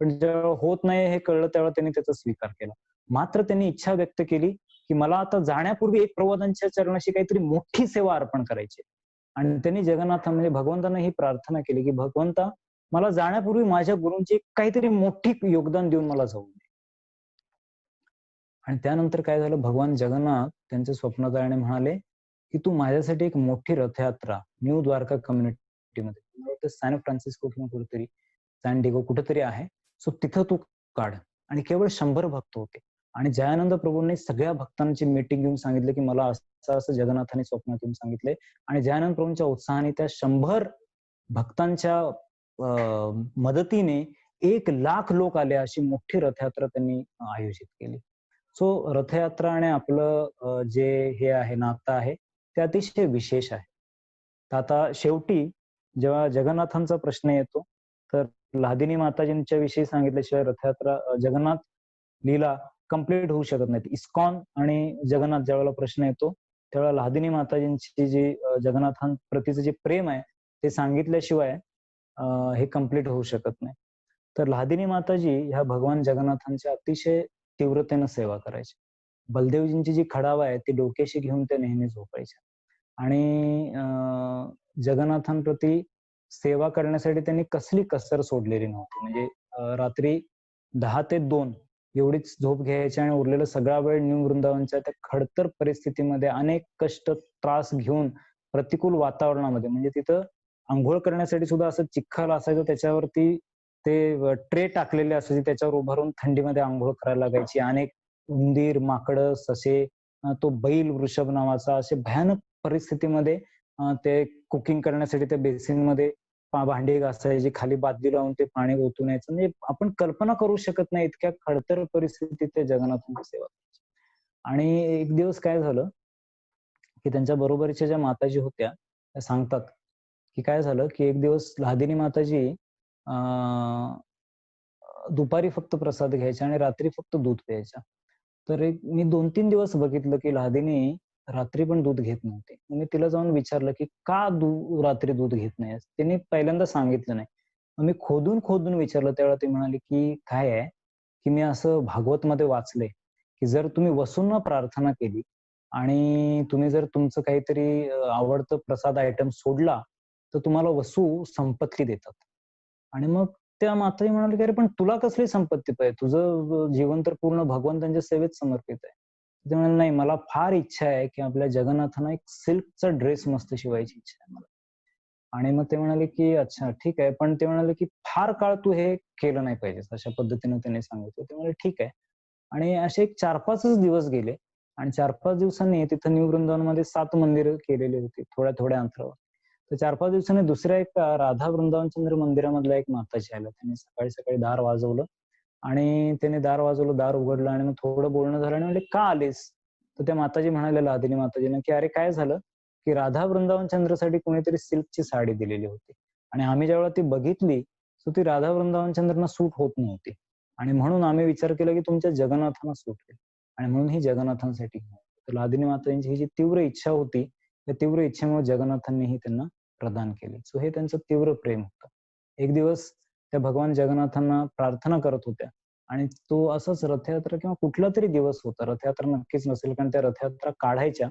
पण जेव्हा होत नाही हे कळलं तेव्हा त्यांनी त्याचा स्वीकार केला. मात्र त्यांनी इच्छा व्यक्त केली, की मला आता जाण्यापूर्वी एक प्रभुपादांच्या चरणाशी काहीतरी मोठी सेवा अर्पण करायची आणि त्यांनी म्हणजे भगवंतांना ही प्रार्थना केली, की "भगवंता मला जाण्यापूर्वी माझ्या गुरूंची काहीतरी मोठी योगदान देऊन मला जाऊ दे." आणि त्यानंतर काय झालं, भगवान जगन्नाथ त्यांच्या स्वप्नात आले आणि म्हणाले, की "तू माझ्यासाठी एक मोठी रथयात्रा न्यू द्वारका कम्युनिटीमध्ये" मला वाटतं सॅन फ्रान्सिस्को किंवा कुठेतरी, सॅन डिएगो कुठेतरी आहे. सो तिथं तू काढ. आणि केवळ 100 भक्त होते. आणि जयानंद प्रभूंनी सगळ्या भक्तांची मीटिंग घेऊन सांगितलं, की मला असं-असं जगन्नाथाने स्वप्नात येऊन सांगितलंय. आणि जयानंद प्रभूंच्या उत्साहाने त्या 100 भक्तांच्या मदतीने 1,00,000 लोक आले, अशी मोठी रथयात्रा त्यांनी आयोजित केली. सो रथयात्रा आणि आपलं जे हे आहे, नातं आहे, ते अतिशय विशेष आहे. तर आता शेवटी जेव्हा जगन्नाथांचा प्रश्न येतो, तर लादिनी माताजींच्या विषयी सांगितल्याशिवाय रथयात्रा जगन्नाथ लीला कंप्लीट होऊ शकत नाहीत. इस्कॉन आणि जगन्नाथ ज्यावेळेला प्रश्न येतो, त्यावेळेला लादिनी माताजींची जी जगन्नाथांप्रतीचं जे प्रेम आहे, ते सांगितल्याशिवाय हे कंप्लीट होऊ शकत नाही. तर लादिनी माताजी ह्या भगवान जगन्नाथांच्या अतिशय तीव्रतेनं सेवा करायच्या. बलदेवजींची जी खडावा आहे, ती डोक्याशी घेऊन त्या नेहमी झोपायच्या. आणि जगन्नाथांप्रती सेवा करण्यासाठी त्यांनी कसली कसर सोडलेली नव्हती. म्हणजे रात्री 10 ते 2 एवढीच झोप घ्यायची आणि उरलेला सगळा वेळ न्यू वृंदावनच्या त्या खडतर परिस्थितीमध्ये अनेक कष्ट, त्रास घेऊन प्रतिकूल वातावरणामध्ये म्हणजे तिथं अंघोळ करण्यासाठी सुद्धा असं चिखल असायचं त्याच्यावरती ते ट्रे टाकलेले असायचे त्याच्यावर उभं राहून थंडीमध्ये अंघोळ करायला लागायची. अनेक उंदीर, माकडं, ससे, तो बैल वृषभ नावाचा असे भयानक परिस्थितीमध्ये ते कुकिंग करण्यासाठी त्या बेसिनमध्ये भांडी घासायची, खाली बादली लावून ते पाणी ओतून यायचं. म्हणजे आपण कल्पना करू शकत नाही इतक्या खडतर परिस्थितीत ते जगन्नाथांची सेवा करायचे. आणि एक दिवस काय झालं, की त्यांच्या बरोबरच्या ज्या माताजी होत्या, त्या सांगतात, की काय झालं, की एक दिवस लादिनी माताजी अ, दुपारी फक्त प्रसाद घ्यायच्या आणि रात्री फक्त दूध प्यायच्या. तर एक मी 2-3 दिवस बघितलं, की लादिनी रात्री पण दूध घेत नव्हती. मग मी तिला जाऊन विचारलं, की "का रात्री दूध घेत नाहीस?" तिने पहिल्यांदा सांगितलं नाही. मग मी खोदून विचारलं त्यावेळेला ती म्हणाली, की "काय आहे, की मी असं भागवतमध्ये वाचलंय, की जर तुम्ही वसूंना प्रार्थना केली आणि तुम्ही जर तुमचं काहीतरी आवडतं प्रसाद आयटम सोडला, तर तुम्हाला वसू संपत्ती देतात." आणि मग त्या माताजी म्हणाल्या, की "अरे पण तुला कसली संपत्ती पाहिजे? तुझं जीवन तर पूर्ण भगवंतांच्या सेवेत समर्पित आहे." ते म्हणाले, "नाही, मला फार इच्छा आहे, की आपल्या जगन्नाथांना एक सिल्कचा ड्रेस मस्त शिवायची इच्छा आहे मला." आणि मग ते म्हणाले, की "अच्छा, ठीक आहे." पण ते म्हणाले, की "फार काळ तू हे केलं नाही पाहिजेस." अशा पद्धतीने त्यांनी सांगितलं. ते म्हणाले, "ठीक आहे." आणि असे एक 4-5च दिवस गेले आणि 4-5 दिवसांनी तिथं न्यू वृंदावनमध्ये 7 मंदिरं केलेली होती थोड्या-थोड्या अंतरावर. तर 4-5 दिवसांनी दुसऱ्या एक राधा वृंदावन चंद्र मंदिरामधल्या एक माताजी आल्या. त्यांनी सकाळी-सकाळी दार वाजवलं आणि त्याने दार वाजवलं, दार उघडलं आणि मग थोडं बोलणं झालं आणि म्हणले, "का आलीस?" तर त्या माताजी म्हणाल्या लादिनी माताजींना, की "अरे काय झालं, की राधा वृंदावन चंद्रसाठी कोणीतरी सिल्कची साडी दिलेली होती आणि आम्ही ज्यावेळेला ती बघितली, तर ती राधा वृंदावन चंद्रना सूट होत नव्हती आणि म्हणून आम्ही विचार केला, की तुमच्या जगन्नाथांना सूट होईल आणि म्हणून ही जगन्नाथांसाठी घेऊन." तर लादिनी माताजींची ही जी तीव्र इच्छा होती, त्या तीव्र इच्छेमुळे जगन्नाथांनीही त्यांना प्रदान केली. सो हे त्यांचं तीव्र प्रेम होतं. एक दिवस त्या भगवान जगन्नाथांना प्रार्थना करत होत्या आणि तो असाच रथयात्रा किंवा कुठलातरी दिवस होता. रथयात्रा नक्कीच नसेल कारण त्या रथयात्रा काढायच्या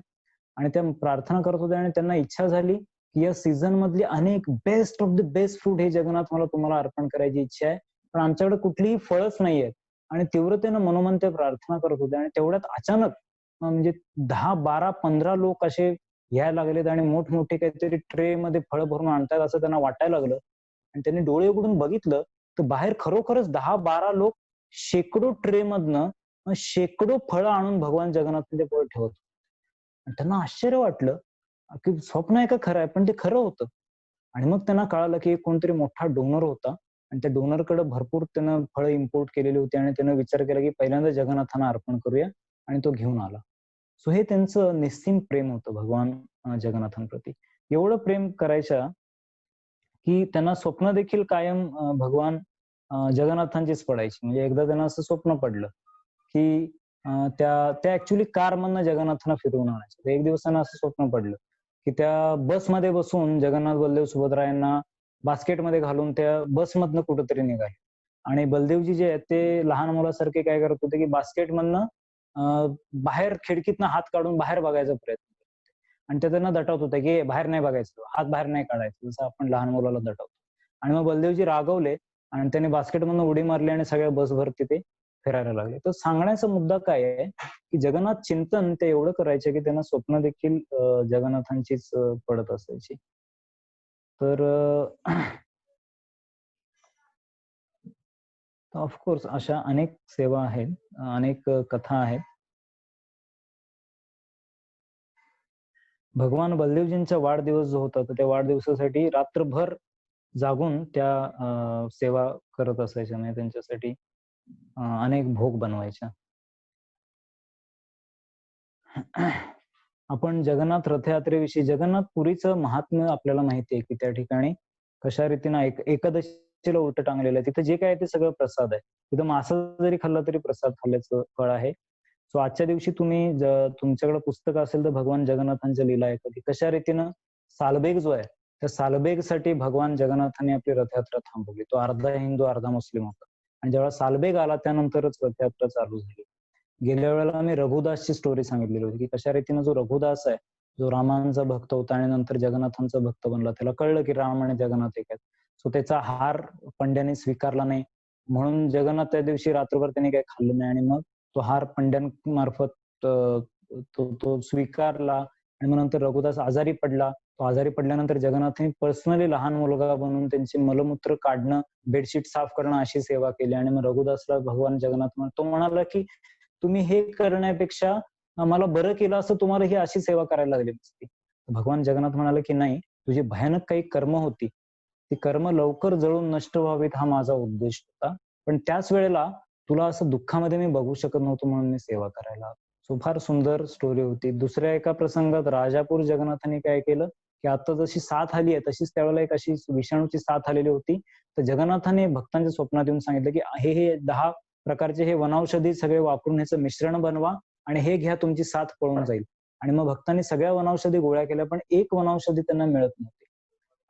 आणि त्या प्रार्थना करत होत्या आणि त्यांना इच्छा झाली, की या सीझन मधली अनेक best of the best fruit हे जगन्नाथ मला तुम्हाला अर्पण करायची इच्छा आहे. पण आमच्याकडे कुठलीही फळच नाहीयेत आणि तीव्रतेनं मनोमन ते प्रार्थना करत होते आणि तेवढ्यात अचानक म्हणजे 10, 12, 15 लोक असे यायला लागलेत आणि मोठमोठे काहीतरी ट्रेमध्ये फळं भरून आणतायत असं त्यांना वाटायला लागलं आणि त्यांनी डोळे उघडून बघितलं, तर बाहेर खरोखरच 10-12 लोक शेकडो ट्रेमधनं शेकडो फळं आणून भगवान जगन्नाथांच्या पुढे ठेवत होते. आणि त्यांना आश्चर्य वाटलं, की स्वप्न आहे का खरं आहे? पण ते खरं होतं. आणि मग त्यांना कळालं, की कोणतरी मोठा डोनर होता आणि त्या डोनरकडे भरपूर त्यानं फळं इम्पोर्ट केलेली होती आणि त्यानं विचार केला, की पहिल्यांदा जगन्नाथांना अर्पण करूया आणि तो घेऊन आला. सो हे त्यांचं निस्सीम प्रेम होतं भगवान जगन्नाथांप्रती. एवढं प्रेम करायच्या, की त्यांना स्वप्न देखील कायम भगवान जगन्नाथांचीच पडायची. म्हणजे एकदा त्यांना असं स्वप्न पडलं, की त्या ॲक्चुअली कारमधनं जगन्नाथांना फिरवून आणायच्या. तर एक दिवस त्यांना असं स्वप्न पडलं, की त्या बसमध्ये बसून जगन्नाथ, बलदेव, सुभद्रा यांना बास्केटमध्ये घालून त्या बसमधनं कुठेतरी निघाले आणि बलदेवजी जे आहेत ते लहान मुलासारखे काय करत होते, की बास्केटमधनं बाहेर खिडकीतनं हात काढून बाहेर बघायचा प्रयत्न करत होते आणि ते त्यांना दटवत होते, की बाहेर नाही बघायचं, हात बाहेर नाही काढायचा, जसं आपण लहान मुलाला दटवतो. आणि मग बलदेवजी रागवले आणि त्यांनी बास्केटमधनं उडी मारली आणि सगळ्या बसभर तिथे फिरायला लागले. तर सांगण्याचा मुद्दा काय आहे, की जगन्नाथ चिंतन ते एवढं करायचे, की त्यांना स्वप्न देखील जगन्नाथांचीच पडत असायची. तर ऑफ कोर्स अशा अनेक सेवा आहेत, अनेक कथा आहेत. भगवान बलदेवजींचा वाढदिवस जो होता, तर त्या वाढदिवसासाठी रात्रभर जागून त्या सेवा करत असायच्या. म्हणजे त्यांच्यासाठी अनेक भोग बनवायच्या. आपण जगन्नाथ रथयात्रेविषयी जगन्नाथपुरीचं महात्म्य आपल्याला माहिती आहे, की त्या ठिकाणी कशा रीतीनं एकादशीला उलटं टांगलेलं आहे. तिथं जे काही आहे ते सगळं प्रसाद आहे. तिथं मासा जरी खाल्ला तरी प्रसाद खाल्ल्याचं फळ आहे. सो आजच्या दिवशी तुम्ही तुमच्याकडे पुस्तक असेल तर भगवान जगन्नाथांच्या लीला ऐका, की कशा रीतीनं सालबेग जो आहे, त्या सालबेगसाठी भगवान जगन्नाथांनी आपली रथयात्रा थांबवली. तो अर्धा हिंदू, अर्धा मुस्लिम होता. आणि जेव्हा सालबेग आला त्यानंतरच रथयात्रा चालू झाली. गेल्या वेळेला मी रघुदासची स्टोरी सांगितलेली होती, की कशा रीतीनं जो रघुदास आहे, जो रामांचा भक्त होता आणि नंतर जगन्नाथांचा भक्त बनला. त्याला कळलं की राम आणि जगन्नाथ एक आहेत. सो त्याचा हार पंड्याने स्वीकारला नाही. म्हणून जगन्नाथ त्या दिवशी रात्रभर त्यांनी काही खाल्लं नाही आणि मग तो हार पंड्यांमार्फत तो तो स्वीकारला आणि मग नंतर रघुदास आजारी पडला. तो आजारी पडल्यानंतर जगन्नाथांनी पर्सनली लहान मुलगा बनून त्यांची मलमूत्र काढणं, बेडशीट साफ करणं अशी सेवा केली आणि मग रघुदासला भगवान जगन्नाथ तो म्हणाला, की तुम्ही हे करण्यापेक्षा मला बरं केलं असतं, तुम्हाला ही अशी सेवा करायला लागली नसती. भगवान जगन्नाथ म्हणाले, की नाही, तुझी भयानक काही कर्म होती. ती कर्म लवकर जळून नष्ट व्हावीत हा माझा उद्देश होता. पण त्याच वेळेला तुला असं दुःखामध्ये मी बघू शकत नव्हतो म्हणून मी सेवा करायला आलो. सो फार सुंदर स्टोरी होती. दुसऱ्या एका प्रसंगात राजापूर जगन्नाथांनी काय केलं, की आता जशी साथ आली आहे, तशीच त्यावेळेला एक अशी विषाणूची साथ आलेली होती. तर जगन्नाथांनी भक्तांच्या स्वप्नात येऊन सांगितलं, की हे 10 प्रकारचे हे वनौषधी सगळे वापरून ह्याचं मिश्रण बनवा आणि हे घ्या, तुमची साथ पळून जाईल. आणि मग भक्तांनी सगळ्या वनौषधी गोळ्या केल्या, पण एक वनौषधी त्यांना मिळत नव्हती.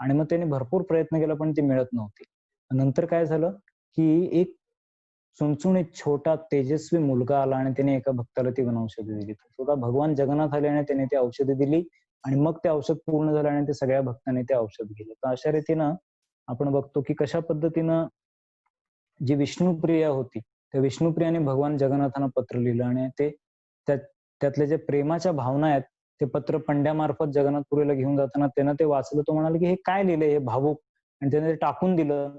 आणि मग त्यांनी भरपूर प्रयत्न केला, पण ती मिळत नव्हती. नंतर काय झालं, की एक चुणचुणीत छोटा तेजस्वी मुलगा आला आणि त्याने एका भक्ताला ती वनौषधी दिली. स्वतः भगवान जगन्नाथ आले आणि त्याने ती औषधी दिली आणि मग ते औषध पूर्ण झालं आणि ते सगळ्या भक्तांनी ते औषध घेतलं. तर अशा रीतीनं आपण बघतो, की कशा पद्धतीनं जी विष्णुप्रिया होती, त्या विष्णुप्रियाने भगवान जगन्नाथांना पत्र लिहिलं आणि त्या त्यातल्या ज्या प्रेमाच्या भावना आहेत, ते पत्र पंड्यामार्फत जगन्नाथपुरीला घेऊन जाताना त्यानं ते वाचलं. तो म्हणाला, की "हे काय लिहिलंय हे भावुक?" आणि त्याने ते टाकून दिलं.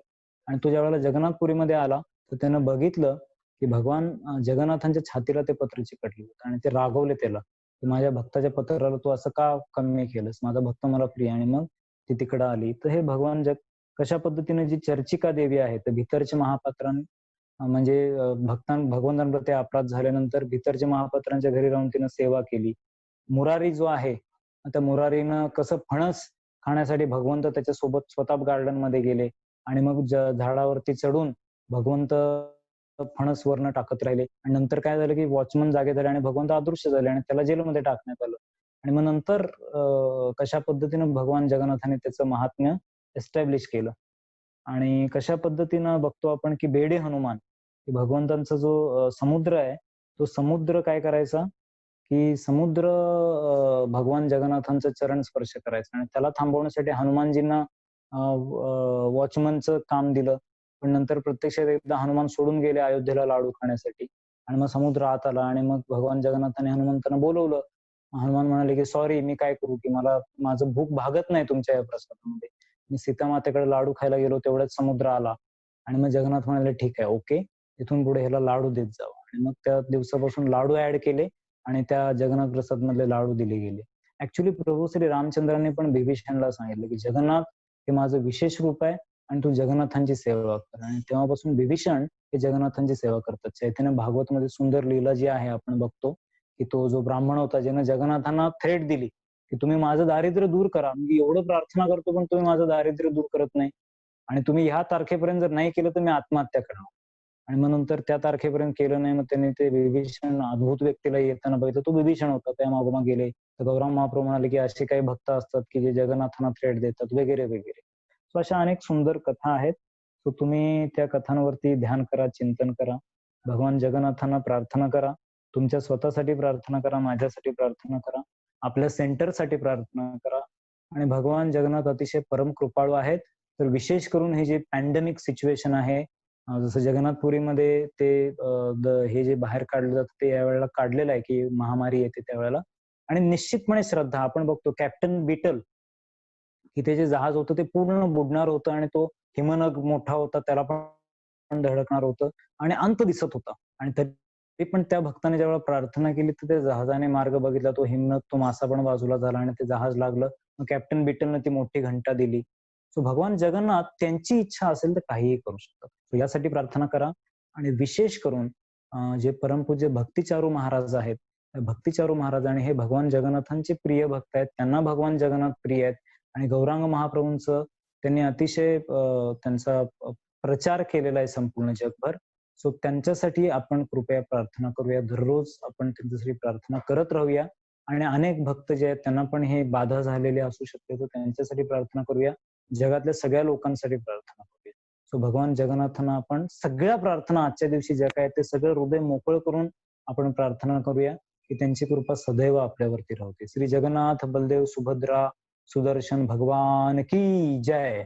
आणि तो ज्यावेळेला जगन्नाथपुरीमध्ये आला, तर त्यानं बघितलं, की भगवान जगन्नाथांच्या छातीला ते पत्र चिकटलं होतं आणि ते रागवले त्याला, की "माझ्या भक्ताच्या पत्राला तू असं का कमी केलंस? माझा भक्त मला प्रिय." आणि मग ती तिकडं आली. तर हे भगवान कशा पद्धतीने जी चर्चिका देवी आहे, तर भितरच्या महापात्रां म्हणजे भगवंतांप्रती अपराध झाल्यानंतर भितरच्या महापात्रांच्या घरी राहून तिनं सेवा केली. मुरारी जो आहे, त्या मुरारीनं कसं फणस खाण्यासाठी भगवंत त्याच्यासोबत स्वतः गार्डनमध्ये गेले आणि मग झाडावरती चढून भगवंत फणस वरनं टाकत राहिले आणि नंतर काय झालं, की वॉचमन जागे झाले आणि भगवंत अदृश्य झाले आणि त्याला जेलमध्ये टाकण्यात आलं. आणि मग नंतर कशा पद्धतीनं भगवान जगन्नाथाने त्याचं महात्म्य एस्टॅब्लिश केलं. आणि कशा पद्धतीनं बघतो आपण, की बेडे हनुमान, की भगवंतांचा जो समुद्र आहे, तो समुद्र काय करायचा, की समुद्र भगवान जगन्नाथांचं चरण स्पर्श करायचा आणि त्याला थांबवण्यासाठी हनुमानजींना वॉचमनचं काम दिलं. पण नंतर प्रत्यक्षात एकदा हनुमान सोडून गेले अयोध्येला लाडू खाण्यासाठी आणि मग समुद्र आत आला आणि मग भगवान जगन्नाथाने हनुमंतांना बोलवलं. हनुमान म्हणाले, की "सॉरी, मी काय करू, की मला माझं भूक भागत नाही तुमच्या या प्रसादामध्ये." मी सीतामातेकडे लाडू खायला गेलो तेवढ्यात समुद्र आला आणि मग जगन्नाथ म्हणाले, "ठीक आहे, ओके. इथून पुढे ह्याला लाडू देत जावा." आणि मग त्या दिवसापासून लाडू ॲड केले आणि त्या जगन्नाथ प्रसाद मधले लाडू दिले गेले. ॲक्चुअली प्रभू श्री रामचंद्रांनी पण बिभीषणला सांगितलं, की "जगन्नाथ हे माझं विशेष रूप आहे आणि तू जगन्नाथांची सेवा कर." आणि तेव्हापासून बिभीषण हे जगन्नाथांची सेवा करतात. चैतन्य भागवतमध्ये सुंदर लीला जी आहे आपण बघतो, की तो जो ब्राह्मण होता ज्यानं जगन्नाथांना थ्रेट दिली, की "तुम्ही माझं दारिद्र्य दूर करा. मी एवढं प्रार्थना करतो पण तुम्ही माझं दारिद्र्य दूर करत नाही आणि तुम्ही ह्या तारखेपर्यंत जर नाही केलं तर मी आत्महत्या करणार." आणि मग नंतर त्या तारखेपर्यंत केलं नाही. मग त्यांनी ते विभीषण अद्भुत व्यक्तीला येताना बघितलं. तो विभीषण होता. त्या मागोमाग गेले. तर गौरांग महाप्रभू म्हणाले, की "असे काही भक्त असतात, की जे जगन्नाथांना थ्रेट देतात" वगैरे, वगैरे. सो अशा अनेक सुंदर कथा आहेत. सो तुम्ही त्या कथांवरती ध्यान करा, चिंतन करा. भगवान जगन्नाथांना प्रार्थना करा. तुमच्या स्वतःसाठी प्रार्थना करा, माझ्यासाठी प्रार्थना करा. आपल्या सेंटरसाठी प्रार्थना करा आणि भगवान जगन्नाथ अतिशय परम कृपाळू आहेत. तर विशेष करून हे जे पॅन्डेमिक सिच्युएशन आहे, जसं जगन्नाथपुरीमध्ये ते हे जे बाहेर काढलं जातं ते यावेळेला काढलेलं आहे, की महामारी येते त्यावेळेला आणि निश्चितपणे श्रद्धा आपण बघतो कॅप्टन बीटल की ते जे जहाज होतं ते पूर्ण बुडणार होतं आणि तो हिमनग मोठा होता त्याला पण धडकणार होतं आणि अंत दिसत होता आणि तरी पण त्या भक्ताने जेव्हा प्रार्थना केली तर त्या जहाजाने मार्ग बघितला तो हिमनग तो मासा पण बाजूला झाला आणि ते जहाज लागलं. मग कॅप्टन बीटलने ती मोठी घंटा दिली. सो भगवान जगन्नाथ त्यांची इच्छा असेल तर काहीही करू शकतात. सो यासाठी प्रार्थना करा आणि विशेष करून जे परमपूज्य भक्तिचारू महाराज आहेत, त्या भक्तिचारू महाराजांनी हे भगवान जगन्नाथांचे प्रिय भक्त आहेत. त्यांना भगवान जगन्नाथ प्रिय आहेत आणि गौरांग महाप्रभूंचं त्यांनी अतिशय त्यांचा प्रचार केलेला आहे संपूर्ण जगभर. सो त्यांच्यासाठी आपण कृपया प्रार्थना करूया. दररोज आपण त्यांच्यासाठी प्रार्थना करत राहूया आणि अनेक भक्त जे आहेत त्यांना पण हे बाधा झालेली असू शकते, तर त्यांच्यासाठी प्रार्थना करूया. जगातल्या सगळ्या लोकांसाठी प्रार्थना करूया. सो भगवान जगन्नाथांना आपण सगळ्या प्रार्थना आजच्या दिवशी ज्या काही आहेत ते सगळं हृदय मोकळं करून आपण प्रार्थना करूया, की त्यांची कृपा सदैव आपल्यावरती राहू दे. श्री जगन्नाथ, बलदेव, सुभद्रा, सुदर्शन भगवान की जय.